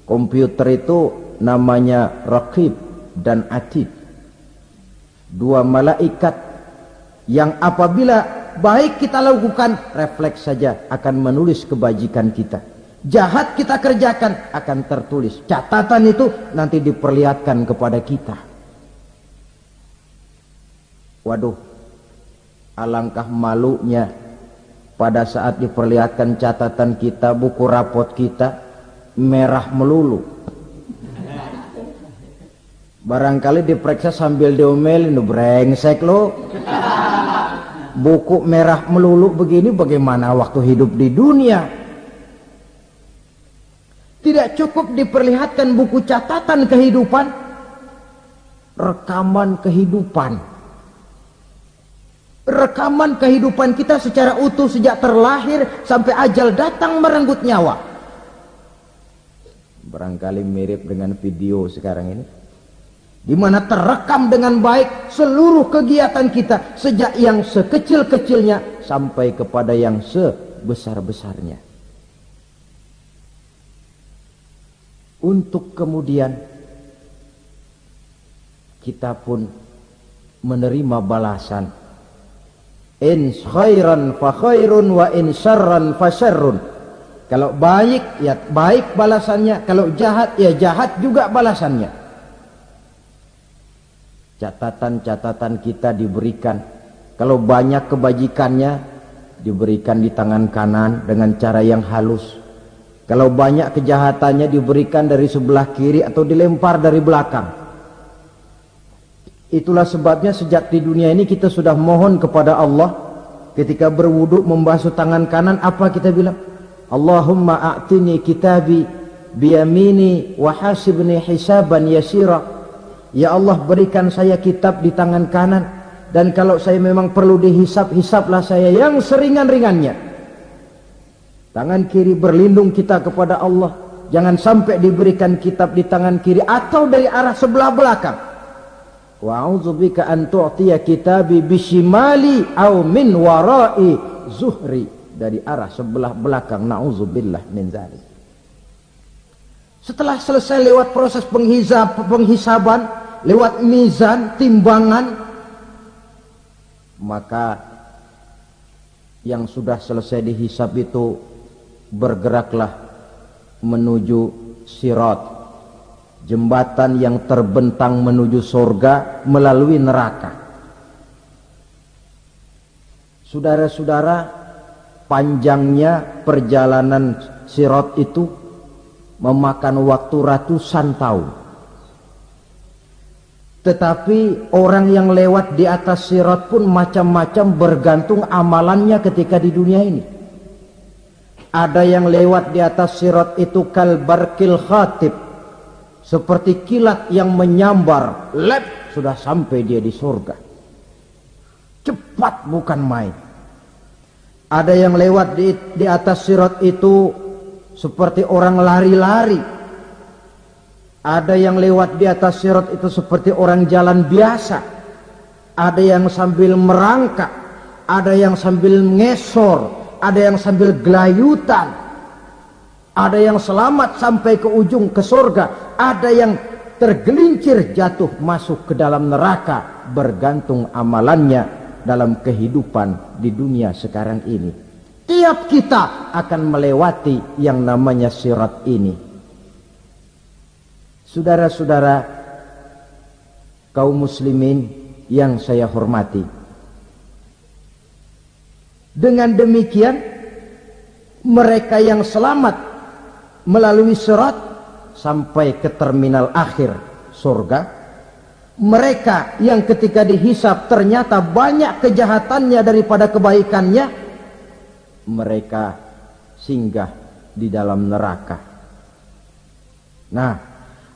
Komputer itu namanya Raqib dan Atid. 2 malaikat yang apabila baik kita lakukan, refleks saja akan menulis kebajikan kita. Jahat kita kerjakan, akan tertulis. Catatan itu nanti diperlihatkan kepada kita. Waduh, alangkah malunya pada saat diperlihatkan catatan kita, buku rapot kita merah melulu. Barangkali diperiksa sambil diomelin, brengsek lo. Buku merah melulu begini, bagaimana waktu hidup di dunia? Tidak cukup diperlihatkan buku catatan kehidupan, rekaman kehidupan. Rekaman kehidupan kita secara utuh sejak terlahir sampai ajal datang merenggut nyawa. Barangkali mirip dengan video sekarang ini, di mana terekam dengan baik seluruh kegiatan kita sejak yang sekecil-kecilnya sampai kepada yang sebesar-besarnya. Untuk kemudian kita pun menerima balasan. In khairan fa khairun wa in syarran fa syarrun. Kalau baik ya baik balasannya, kalau jahat ya jahat juga balasannya. Catatan-catatan kita diberikan. Kalau banyak kebajikannya diberikan di tangan kanan dengan cara yang halus. Kalau banyak kejahatannya diberikan dari sebelah kiri atau dilempar dari belakang. Itulah sebabnya sejak di dunia ini kita sudah mohon kepada Allah. Ketika berwudu membasuh tangan kanan, apa kita bilang? Allahumma a'tini kitabi biyamini wa hasibni hisaban yasira. Ya Allah, berikan saya kitab di tangan kanan, dan kalau saya memang perlu dihisap, hisaplah saya yang seringan-ringannya. Tangan kiri berlindung kita kepada Allah, jangan sampai diberikan kitab di tangan kiri atau dari arah sebelah belakang. Wa a'udzubika an tu'tiya kitabi bishimali aw min wara'i zuhri, dari arah sebelah belakang. Na'udzubillah min dzalik. Setelah selesai lewat proses penghisaban, lewat mizan, timbangan, maka yang sudah selesai dihisab itu bergeraklah menuju sirat, jembatan yang terbentang menuju surga melalui neraka. Saudara-saudara, panjangnya perjalanan sirat itu memakan waktu ratusan tahun. Tetapi orang yang lewat di atas sirat pun macam-macam bergantung amalannya ketika di dunia ini. Ada yang lewat di atas sirat itu kal barqil khatib, seperti kilat yang menyambar, lep, sudah sampai dia di surga. Cepat bukan main. Ada yang lewat di atas sirat itu seperti orang lari-lari. Ada yang lewat di atas sirat itu seperti orang jalan biasa. Ada yang sambil merangkak, ada yang sambil ngesor, ada yang sambil gelayutan. Ada yang selamat sampai ke ujung ke surga, ada yang tergelincir jatuh masuk ke dalam neraka, bergantung amalannya dalam kehidupan di dunia sekarang ini. Tiap kita akan melewati yang namanya sirat ini. Saudara-saudara kaum muslimin yang saya hormati, dengan demikian mereka yang selamat melalui sirat sampai ke terminal akhir surga, mereka yang ketika dihisab ternyata banyak kejahatannya daripada kebaikannya, mereka singgah di dalam neraka. Nah,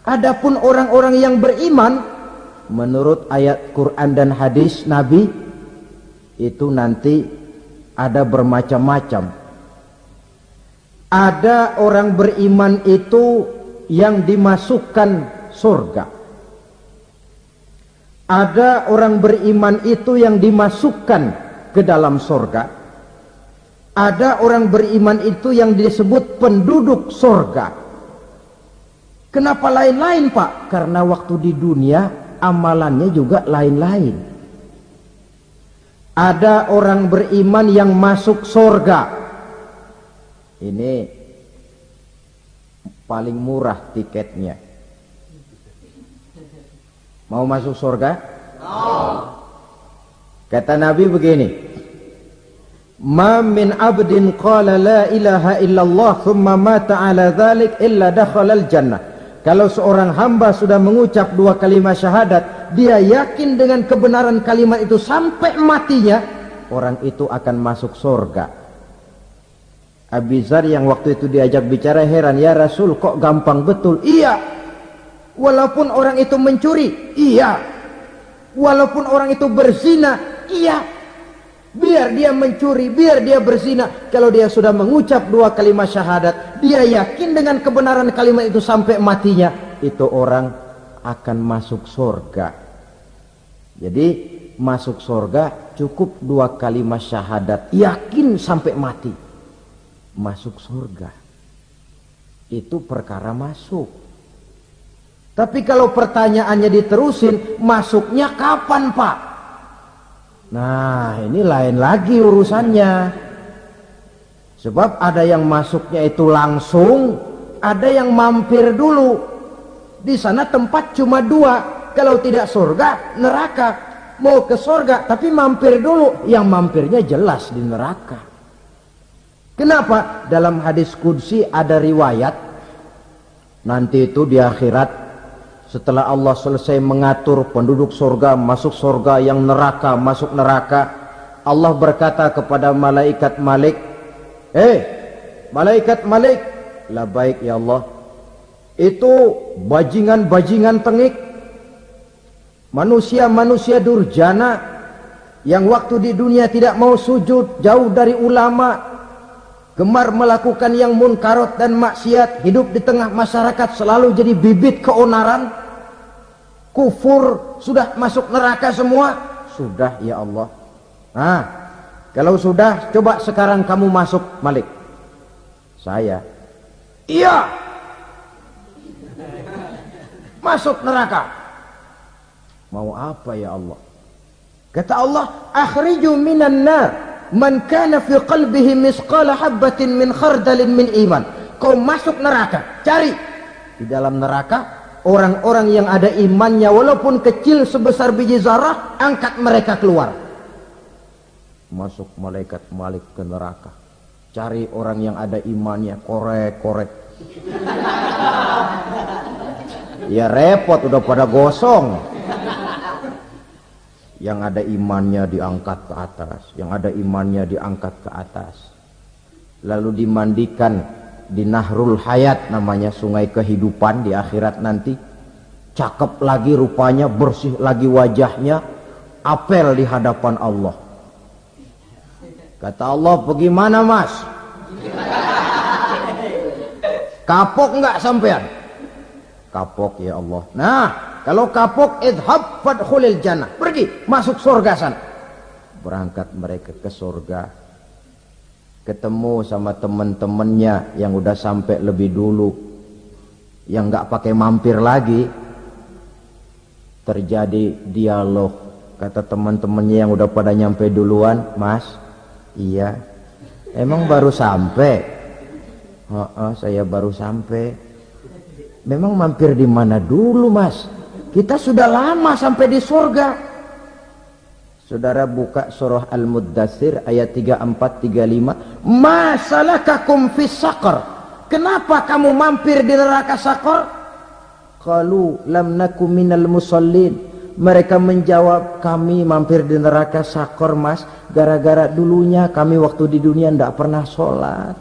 adapun orang-orang yang beriman menurut ayat Quran dan hadis Nabi itu nanti ada bermacam-macam. Ada orang beriman itu yang dimasukkan surga. Ada orang beriman itu yang dimasukkan ke dalam surga. Ada orang beriman itu yang disebut penduduk surga. Kenapa lain-lain, Pak? Karena waktu di dunia amalannya juga lain-lain. Ada orang beriman yang masuk surga. Ini paling murah tiketnya. Mau masuk surga? Kata Nabi begini, ma min abdin qala la ilaha illallah thumma mata ala dhalik illa dakhalal jannah. Kalau seorang hamba sudah mengucap dua kalimat syahadat, dia yakin dengan kebenaran kalimat itu sampai matinya, orang itu akan masuk surga. Abi Dzar yang waktu itu diajak bicara heran, ya Rasul kok gampang betul? Iya, walaupun orang itu mencuri, iya, walaupun orang itu berzina, iya, biar dia mencuri, biar dia berzina, kalau dia sudah mengucap dua kalimat syahadat, dia yakin dengan kebenaran kalimat itu sampai matinya, itu orang akan masuk surga. Jadi masuk surga cukup dua kalimat syahadat, yakin sampai mati, masuk surga. Itu perkara masuk. Tapi kalau pertanyaannya diterusin, masuknya kapan, Pak? Nah, ini lain lagi urusannya. Sebab ada yang masuknya itu langsung, ada yang mampir dulu. Di sana tempat cuma dua, kalau tidak surga, neraka. Mau ke surga tapi mampir dulu, yang mampirnya jelas di neraka. Kenapa? Dalam hadis qudsi ada riwayat, nanti itu di akhirat, setelah Allah selesai mengatur penduduk surga masuk surga, yang neraka masuk neraka, Allah berkata kepada malaikat Malik, malaikat Malik, labaik ya Allah, itu bajingan-bajingan tengik, manusia-manusia durjana yang waktu di dunia tidak mau sujud, jauh dari ulama, gemar melakukan yang munkarat dan maksiat, hidup di tengah masyarakat selalu jadi bibit keonaran, kufur, sudah masuk neraka semua. Sudah ya Allah. Nah, kalau sudah, coba sekarang kamu masuk, Malik. Saya, iya, masuk neraka. Mau apa ya Allah? Kata Allah, akhriju minan nar man kana fi qalbihi misqala habbatin min khardalin min iman. Kau masuk neraka, cari di dalam neraka orang-orang yang ada imannya walaupun kecil sebesar biji zarah, angkat mereka keluar. Masuk malaikat Malik ke neraka, cari orang yang ada imannya, korek-korek. Ya repot, udah pada gosong. Yang ada imannya diangkat ke atas, yang ada imannya diangkat ke atas. Lalu dimandikan di Nahrul Hayat, namanya sungai kehidupan di akhirat nanti. Cakep lagi rupanya, bersih lagi wajahnya, apel di hadapan Allah. Kata Allah, bagaimana mas? Kapok enggak sampean? Kapok ya Allah. Nah, kalau kapok, idhab fadkhulil jannah. Pergi, masuk surga sana. Berangkat mereka ke surga. Ketemu sama teman-temannya yang udah sampai lebih dulu. Yang enggak pakai mampir lagi. Terjadi dialog. Kata teman-temannya yang udah pada nyampe duluan, mas, iya. Emang baru sampai? Saya baru sampai. Memang mampir di mana dulu mas? Kita sudah lama sampai di surga. Saudara buka surah Al-Muddatsir ayat 34-35. Ma salakakum fis saqar? Kenapa kamu mampir di neraka Saqar? Qalu lam naku minal musallin. Mereka menjawab, kami mampir di neraka Saqar mas, gara-gara dulunya kami waktu di dunia ndak pernah sholat.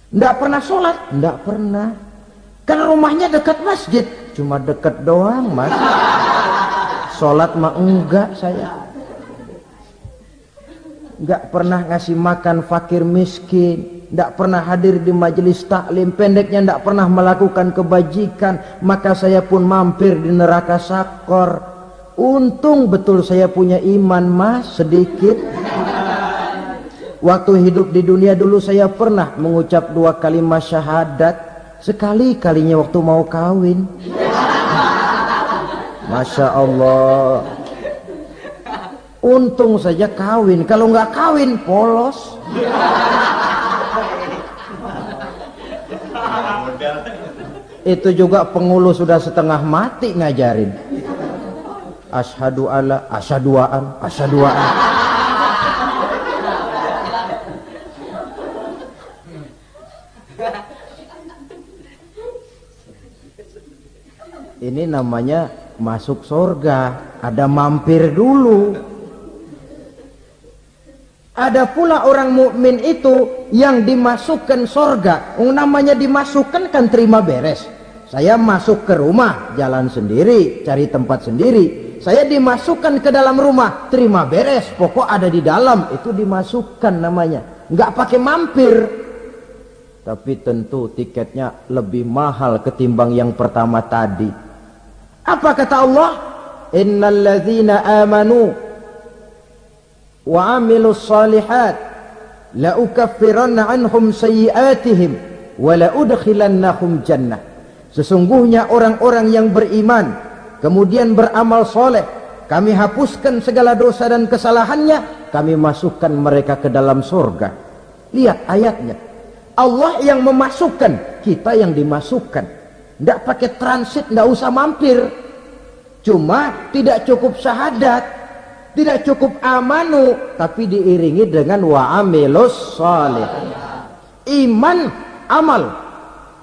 Ndak pernah sholat? Ndak pernah. Kan rumahnya dekat masjid. Cuma dekat doang mas. Sholat mah enggak saya. Enggak pernah ngasih makan fakir miskin. Enggak pernah hadir di majelis taklim. Pendeknya enggak pernah melakukan kebajikan. Maka saya pun mampir di neraka Saqar. Untung betul saya punya iman mas, sedikit. Waktu hidup di dunia dulu saya pernah mengucap 2 kalimat syahadat. Sekali-kalinya waktu mau kawin. Masya Allah. Untung saja kawin. Kalau nggak kawin polos. Itu juga pengulu sudah setengah mati ngajarin. Asyhadu alla, asyaduaan, asyaduaan. Ini namanya masuk surga, ada mampir dulu. Ada pula orang mukmin itu yang dimasukkan surga. Namanya dimasukkan kan terima beres. Saya masuk ke rumah, jalan sendiri, cari tempat sendiri. Saya dimasukkan ke dalam rumah, terima beres, pokok ada di dalam, itu dimasukkan namanya. Nggak pakai mampir. Tapi tentu tiketnya lebih mahal ketimbang yang pertama tadi. Apa kata Allah? Innal ladzina amanu wa amilus salihat la ukaffiranna anhum sayyi'atihim wa la udkhilannahum jannah. Sesungguhnya orang-orang yang beriman kemudian beramal soleh, kami hapuskan segala dosa dan kesalahannya, kami masukkan mereka ke dalam surga. Lihat ayatnya. Allah yang memasukkan, kita yang dimasukkan. Tidak pakai transit, tidak usah mampir. Cuma tidak cukup syahadat, tidak cukup amanu, tapi diiringi dengan wa'amilus salih. Iman, amal.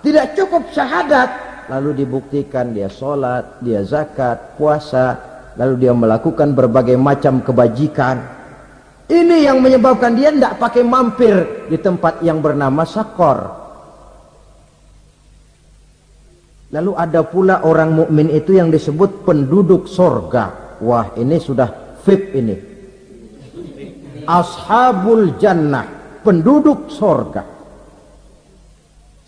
Tidak cukup syahadat, lalu dibuktikan dia sholat, dia zakat, puasa, lalu dia melakukan berbagai macam kebajikan. Ini yang menyebabkan dia tidak pakai mampir di tempat yang bernama Saqar. Lalu ada pula orang mukmin itu yang disebut penduduk surga. Wah, ini sudah VIP ini. Ashabul jannah, penduduk surga.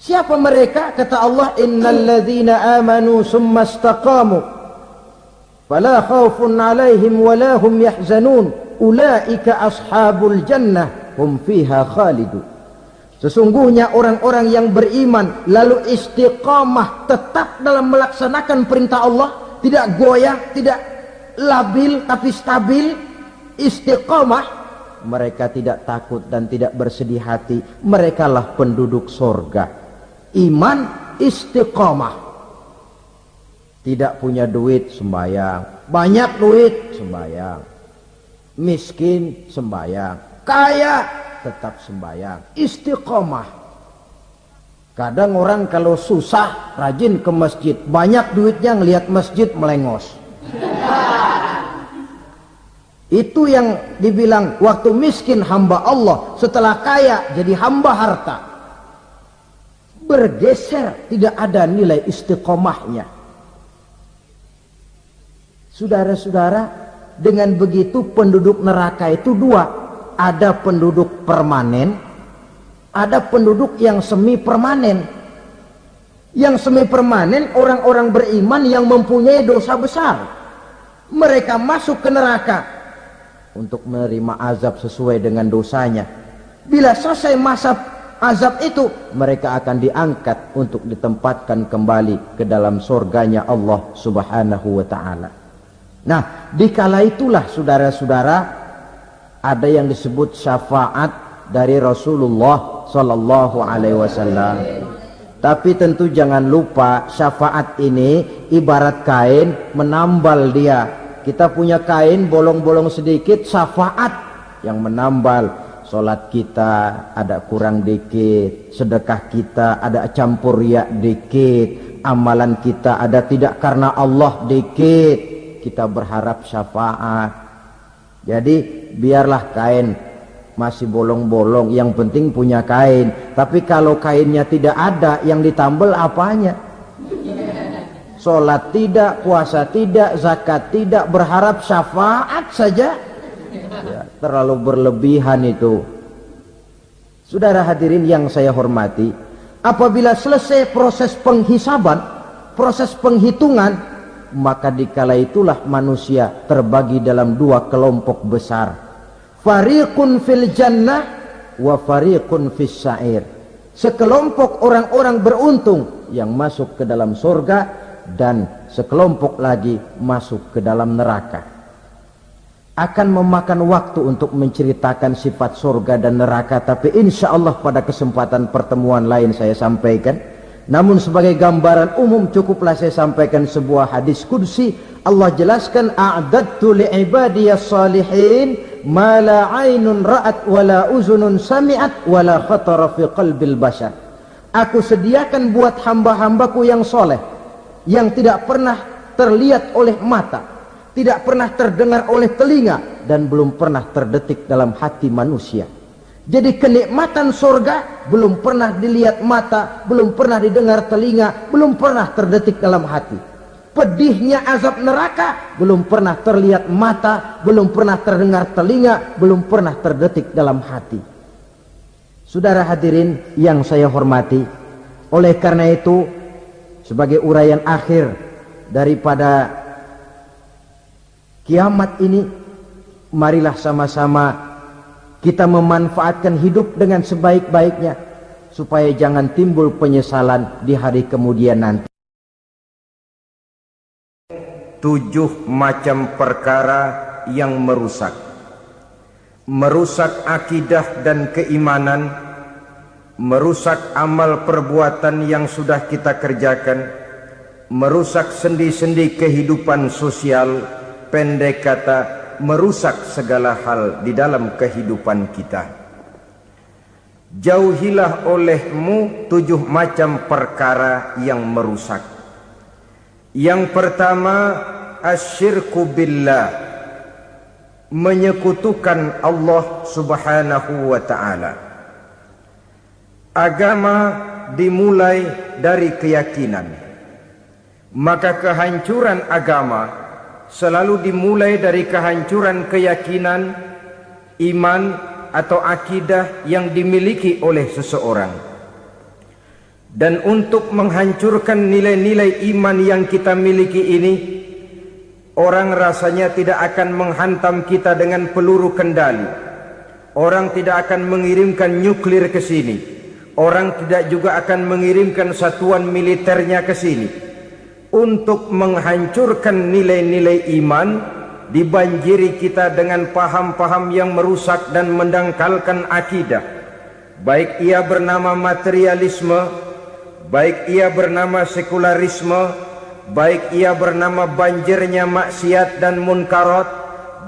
Siapa mereka? Kata Allah, innal ladzina amanu summa istaqamu fala khaufun 'alaihim wala hum yahzanun ulaika ashabul jannah hum fiha khalidun. Sesungguhnya orang-orang yang beriman lalu istiqamah, tetap dalam melaksanakan perintah Allah, tidak goyah, tidak labil tapi stabil, istiqamah, mereka tidak takut dan tidak bersedih hati. Merekalah penduduk surga. Iman, istiqamah. Tidak punya duit, sembahyang. Banyak duit, sembahyang. Miskin, sembahyang. Kaya, tetap sembahyang. Istiqomah. Kadang orang kalau susah rajin ke masjid, banyak duitnya ngelihat masjid melengos. Itu yang dibilang waktu miskin hamba Allah, setelah kaya jadi hamba harta. Bergeser, tidak ada nilai istiqomahnya. Saudara-saudara, dengan begitu penduduk neraka itu dua. Ada penduduk permanen, ada penduduk yang semi permanen. Yang semi permanen orang-orang beriman yang mempunyai dosa besar. Mereka masuk ke neraka untuk menerima azab sesuai dengan dosanya. Bila selesai masa azab itu, mereka akan diangkat untuk ditempatkan kembali ke dalam surganya Allah Subhanahu wa ta'ala. Nah, dikala itulah saudara-saudara, ada yang disebut syafaat dari Rasulullah Sallallahu Alaihi Wasallam. Tapi tentu jangan lupa, syafaat ini ibarat kain menambal dia. Kita punya kain bolong-bolong sedikit, syafaat yang menambal. Solat kita ada kurang dikit, sedekah kita ada campur riak dikit, amalan kita ada tidak karena Allah dikit. Kita berharap syafaat. Jadi biarlah kain masih bolong-bolong, yang penting punya kain. Tapi kalau kainnya tidak ada, yang ditambal apanya? Sholat tidak, puasa tidak, zakat tidak, berharap syafaat saja. Ya, terlalu berlebihan itu. Saudara hadirin yang saya hormati, apabila selesai proses penghisaban, proses penghitungan, maka dikala itulah manusia terbagi dalam dua kelompok besar. Fariqun fil jannah wa fariqun fis sa'ir. Sekelompok orang-orang beruntung yang masuk ke dalam surga, dan sekelompok lagi masuk ke dalam neraka. Akan memakan waktu untuk menceritakan sifat surga dan neraka, tapi insya Allah pada kesempatan pertemuan lain saya sampaikan. Namun sebagai gambaran umum cukuplah saya sampaikan sebuah hadis qudsi. Allah jelaskan, a'dadtu li'ibadiyas salihin ma la 'ainun ra'at wa la uzunun sami'at wa la khatara fi qalbil bashar. Aku sediakan buat hamba-hambaku yang soleh, yang tidak pernah terlihat oleh mata, tidak pernah terdengar oleh telinga, dan belum pernah terdetik dalam hati manusia. Jadi kenikmatan surga belum pernah dilihat mata, belum pernah didengar telinga, belum pernah terdetik dalam hati. Pedihnya azab neraka belum pernah terlihat mata, belum pernah terdengar telinga, belum pernah terdetik dalam hati. Saudara hadirin yang saya hormati, oleh karena itu sebagai uraian akhir daripada kiamat ini, marilah sama-sama kita memanfaatkan hidup dengan sebaik-baiknya, supaya jangan timbul penyesalan di hari kemudian nanti. 7 macam perkara yang merusak akidah dan keimanan, merusak amal perbuatan yang sudah kita kerjakan, merusak sendi-sendi kehidupan sosial, pendek kata merusak segala hal di dalam kehidupan kita. Jauhilah olehmu 7 macam perkara yang merusak. Yang pertama, asyirku billah, menyekutukan Allah Subhanahu wa ta'ala. Agama dimulai dari keyakinan, maka kehancuran agama selalu dimulai dari kehancuran keyakinan, iman atau akidah yang dimiliki oleh seseorang. Dan untuk menghancurkan nilai-nilai iman yang kita miliki ini, orang rasanya tidak akan menghantam kita dengan peluru kendali. Orang tidak akan mengirimkan nuklir ke sini. Orang tidak juga akan mengirimkan satuan militernya ke sini. Untuk menghancurkan nilai-nilai iman, dibanjiri kita dengan paham-paham yang merusak dan mendangkalkan akidah. Baik ia bernama materialisme, baik ia bernama sekularisme, baik ia bernama banjirnya maksiat dan munkarat,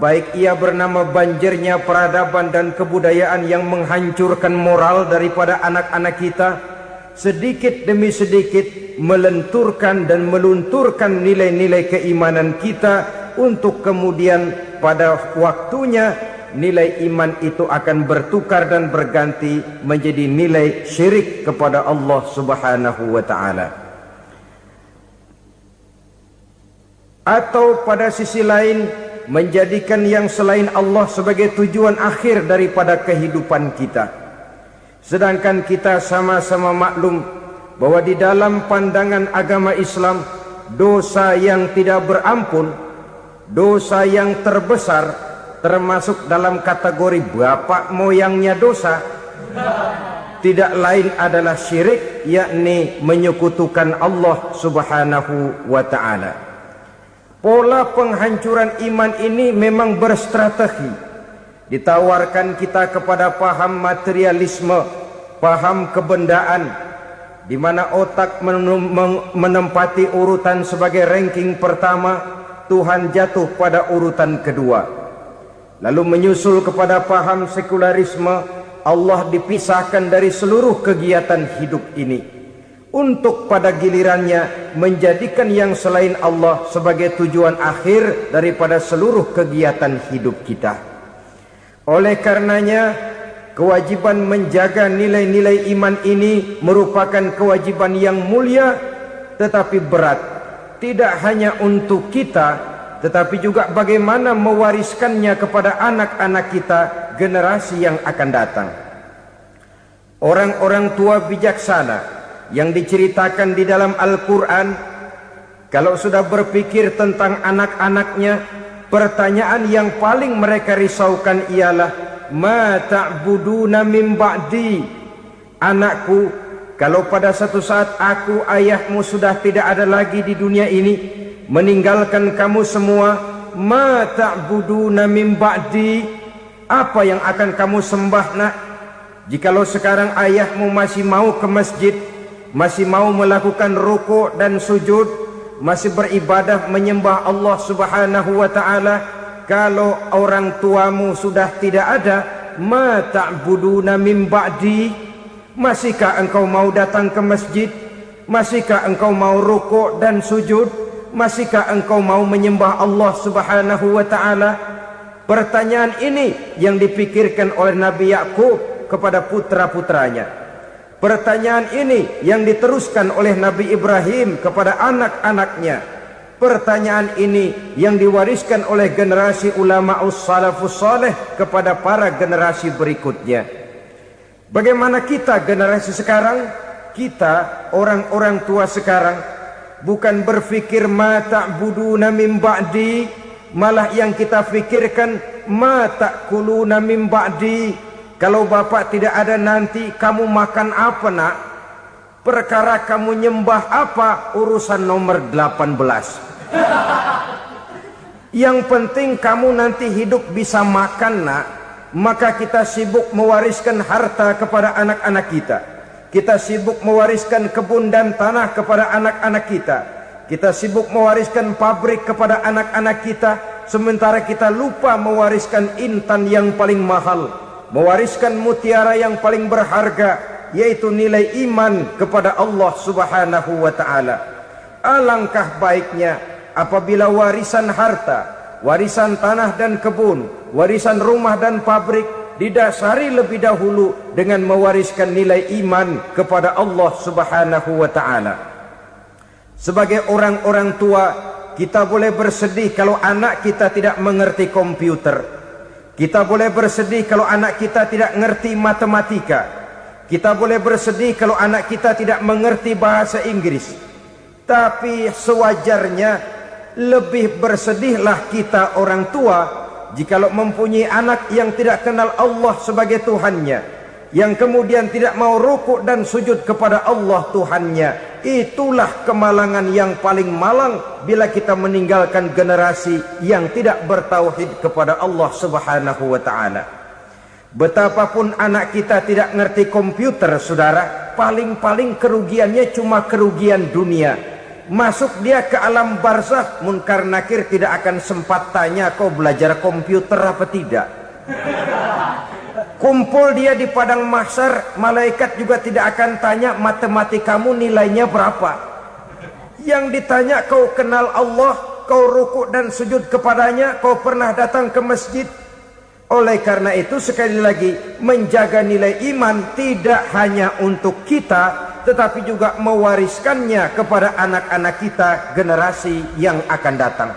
baik ia bernama banjirnya peradaban dan kebudayaan yang menghancurkan moral daripada anak-anak kita. Sedikit demi sedikit melenturkan dan melunturkan nilai-nilai keimanan kita untuk kemudian pada waktunya nilai iman itu akan bertukar dan berganti menjadi nilai syirik kepada Allah Subhanahu wa taala. Atau pada sisi lain menjadikan yang selain Allah sebagai tujuan akhir daripada kehidupan kita. Sedangkan kita sama-sama maklum bahwa di dalam pandangan agama Islam, dosa yang tidak berampun, dosa yang terbesar, termasuk dalam kategori bapak moyangnya dosa, tidak lain adalah syirik, yakni menyekutukan Allah Subhanahu wa ta'ala. Pola penghancuran iman ini memang berstrategi. Ditawarkan kita kepada paham materialisme, paham kebendaan, di mana otak menempati urutan sebagai ranking pertama, Tuhan jatuh pada urutan kedua. Lalu menyusul kepada paham sekularisme, Allah dipisahkan dari seluruh kegiatan hidup ini, untuk pada gilirannya menjadikan yang selain Allah sebagai tujuan akhir daripada seluruh kegiatan hidup kita. Oleh karenanya, kewajiban menjaga nilai-nilai iman ini merupakan kewajiban yang mulia tetapi berat, tidak hanya untuk kita, tetapi juga bagaimana mewariskannya kepada anak-anak kita, generasi yang akan datang. Orang-orang tua bijaksana yang diceritakan di dalam Al-Quran, kalau sudah berpikir tentang anak-anaknya, pertanyaan yang paling mereka risaukan ialah, ma ta'buduna min ba'di. Anakku, kalau pada satu saat aku, ayahmu sudah tidak ada lagi di dunia ini, meninggalkan kamu semua, ma ta'buduna min ba'di, apa yang akan kamu sembah nak? Jikalau sekarang ayahmu masih mau ke masjid, masih mau melakukan rukuk dan sujud, masih beribadah menyembah Allah Subhanahu wa ta'ala, kalau orang tuamu sudah tidak ada, ma ta'buduna min ba'di, masihkah engkau mau datang ke masjid? Masihkah engkau mau rukuk dan sujud? Masihkah engkau mau menyembah Allah Subhanahu wa ta'ala? Pertanyaan ini yang dipikirkan oleh Nabi Yakub kepada putra-putranya. Pertanyaan ini yang diteruskan oleh Nabi Ibrahim kepada anak-anaknya. Pertanyaan ini yang diwariskan oleh generasi ulama'us salafus saleh kepada para generasi berikutnya. Bagaimana kita generasi sekarang? Kita orang-orang tua sekarang bukan berfikir ma ta'buduna min ba'di, malah yang kita fikirkan ma ta'kuluna min ba'di. Kalau bapak tidak ada nanti kamu makan apa nak? Perkara kamu nyembah apa? Urusan nomor 18. Yang penting kamu nanti hidup bisa makan nak. Maka kita sibuk mewariskan harta kepada anak-anak kita. Kita sibuk mewariskan kebun dan tanah kepada anak-anak kita. Kita sibuk mewariskan pabrik kepada anak-anak kita, sementara kita lupa mewariskan intan yang paling mahal, mewariskan mutiara yang paling berharga, yaitu nilai iman kepada Allah Subhanahu wa ta'ala. Alangkah baiknya apabila warisan harta, warisan tanah dan kebun, warisan rumah dan pabrik didasari lebih dahulu dengan mewariskan nilai iman kepada Allah Subhanahu wa ta'ala. Sebagai orang-orang tua, kita boleh bersedih kalau anak kita tidak mengerti komputer. Kita boleh bersedih kalau anak kita tidak mengerti matematika. Kita boleh bersedih kalau anak kita tidak mengerti bahasa Inggris. Tapi sewajarnya lebih bersedihlah kita orang tua jikalau mempunyai anak yang tidak kenal Allah sebagai Tuhannya, yang kemudian tidak mau rukuk dan sujud kepada Allah Tuhannya. Itulah kemalangan yang paling malang bila kita meninggalkan generasi yang tidak bertauhid kepada Allah Subhanahu wa ta'ala. Betapapun anak kita tidak ngerti komputer, saudara, paling-paling kerugiannya cuma kerugian dunia. Masuk dia ke alam barzakh, munkar nakir tidak akan sempat tanya kau belajar komputer apa tidak. Kumpul dia di padang mahsyar, malaikat juga tidak akan tanya matematikamu nilainya berapa. Yang ditanya kau kenal Allah, kau rukuk dan sujud kepadanya, kau pernah datang ke masjid. Oleh karena itu sekali lagi, menjaga nilai iman tidak hanya untuk kita, tetapi juga mewariskannya kepada anak-anak kita, generasi yang akan datang.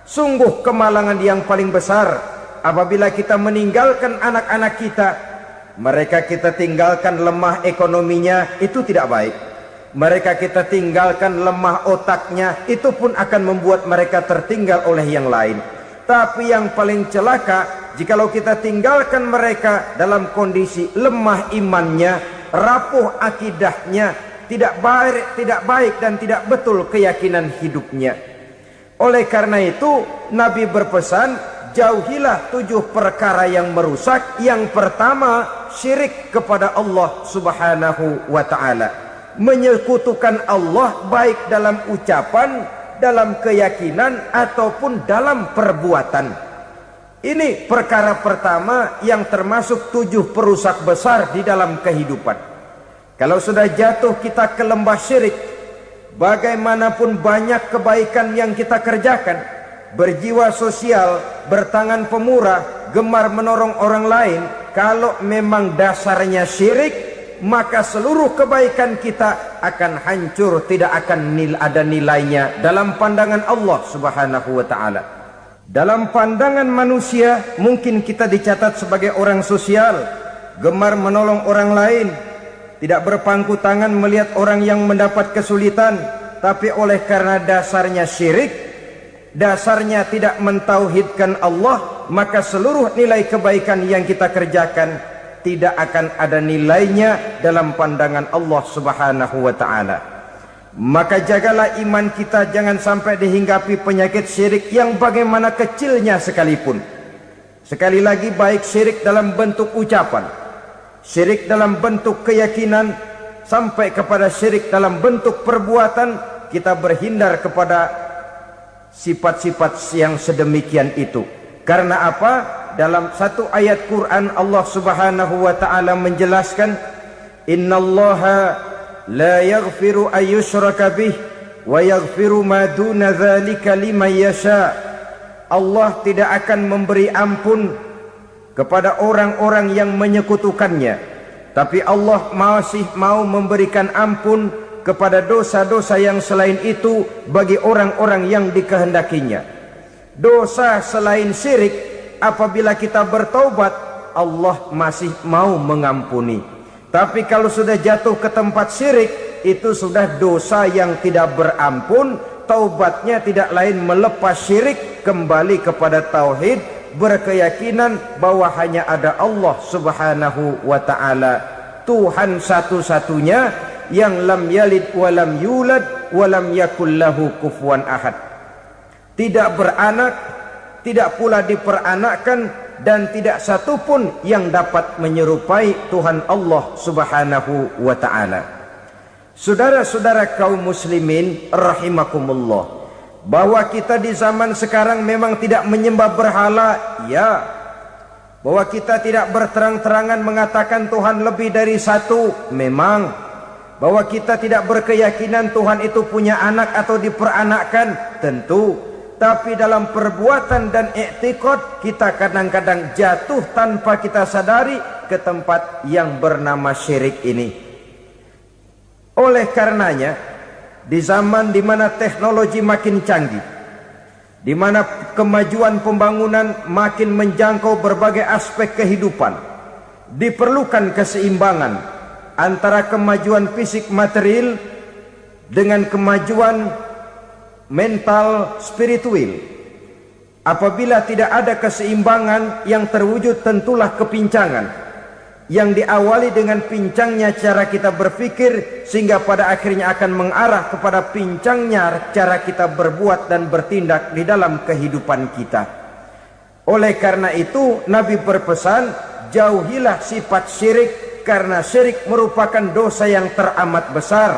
Sungguh kemalangan yang paling besar apabila kita meninggalkan anak-anak kita. Mereka kita tinggalkan lemah ekonominya, itu tidak baik. Mereka kita tinggalkan lemah otaknya, itu pun akan membuat mereka tertinggal oleh yang lain. Tapi yang paling celaka, jikalau kita tinggalkan mereka dalam kondisi lemah imannya, rapuh akidahnya, tidak baik dan tidak betul keyakinan hidupnya. Oleh karena itu Nabi berpesan, jauhilah 7 perkara yang merusak. Yang pertama, syirik kepada Allah subhanahu wa ta'ala, menyekutukan Allah baik dalam ucapan, dalam keyakinan ataupun dalam perbuatan. Ini perkara pertama yang termasuk 7 perusak besar di dalam kehidupan. Kalau sudah jatuh kita ke lembah syirik, bagaimanapun banyak kebaikan yang kita kerjakan, berjiwa sosial, bertangan pemurah, gemar menolong orang lain, kalau memang dasarnya syirik, maka seluruh kebaikan kita akan hancur, tidak akan ada nilainya dalam pandangan Allah subhanahu wa ta'ala. Dalam pandangan manusia, mungkin kita dicatat sebagai orang sosial, gemar menolong orang lain, tidak berpangku tangan melihat orang yang mendapat kesulitan. Tapi oleh karena dasarnya syirik, dasarnya tidak mentauhidkan Allah, maka seluruh nilai kebaikan yang kita kerjakan tidak akan ada nilainya dalam pandangan Allah subhanahu wa ta'ala. Maka jagalah iman kita, jangan sampai dihinggapi penyakit syirik yang bagaimana kecilnya sekalipun. Sekali lagi, baik syirik dalam bentuk ucapan, syirik dalam bentuk keyakinan, sampai kepada syirik dalam bentuk perbuatan, kita berhindar kepada sifat-sifat yang sedemikian itu. Karena apa? Dalam satu ayat Quran Allah subhanahu wa ta'ala menjelaskan, innallaha la yaghfiru ayyushraka bih wa yaghfiru ma duna dzalika liman yasha. Allah tidak akan memberi ampun kepada orang-orang yang menyekutukannya, tapi Allah masih mau memberikan ampun kepada dosa-dosa yang selain itu bagi orang-orang yang dikehendakinya. Dosa selain syirik, apabila kita bertaubat, Allah masih mau mengampuni. Tapi kalau sudah jatuh ke tempat syirik, itu sudah dosa yang tidak berampun. Taubatnya tidak lain melepas syirik, kembali kepada tauhid, berkeyakinan bahwa hanya ada Allah subhanahu wa ta'ala, Tuhan satu-satunya, yang lam yalid walam yulad walam yakul lahu kufuwan ahad. Tidak beranak, tidak pula diperanakkan, dan tidak satupun yang dapat menyerupai Tuhan Allah subhanahu wa ta'ala. Saudara-saudara kaum muslimin rahimakumullah, bahwa kita di zaman sekarang memang tidak menyembah berhala, ya. Bahwa kita tidak berterang-terangan mengatakan Tuhan lebih dari satu, memang. Bahwa kita tidak berkeyakinan Tuhan itu punya anak atau diperanakkan, tentu. Tapi dalam perbuatan dan i'tiqad, kita kadang-kadang jatuh tanpa kita sadari ke tempat yang bernama syirik ini. Oleh karenanya, di zaman di mana teknologi makin canggih, di mana kemajuan pembangunan makin menjangkau berbagai aspek kehidupan, diperlukan keseimbangan antara kemajuan fisik material dengan kemajuan mental spiritual. Apabila tidak ada keseimbangan, yang terwujud tentulah kepincangan, yang diawali dengan pincangnya cara kita berpikir, sehingga pada akhirnya akan mengarah kepada pincangnya cara kita berbuat dan bertindak di dalam kehidupan kita. Oleh karena itu Nabi berpesan, jauhilah sifat syirik, karena syirik merupakan dosa yang teramat besar.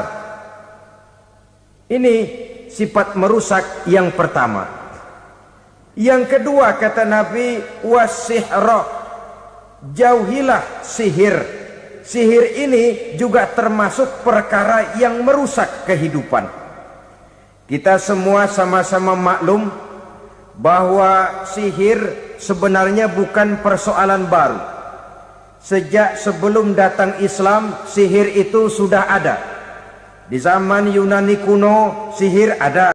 Ini sifat merusak yang pertama. Yang kedua, kata Nabi, wasihra, jauhilah sihir. Sihir ini juga termasuk perkara yang merusak kehidupan. Kita semua sama-sama maklum bahwa sihir sebenarnya bukan persoalan baru. Sejak sebelum datang Islam, sihir itu sudah ada. Di zaman Yunani kuno, sihir ada.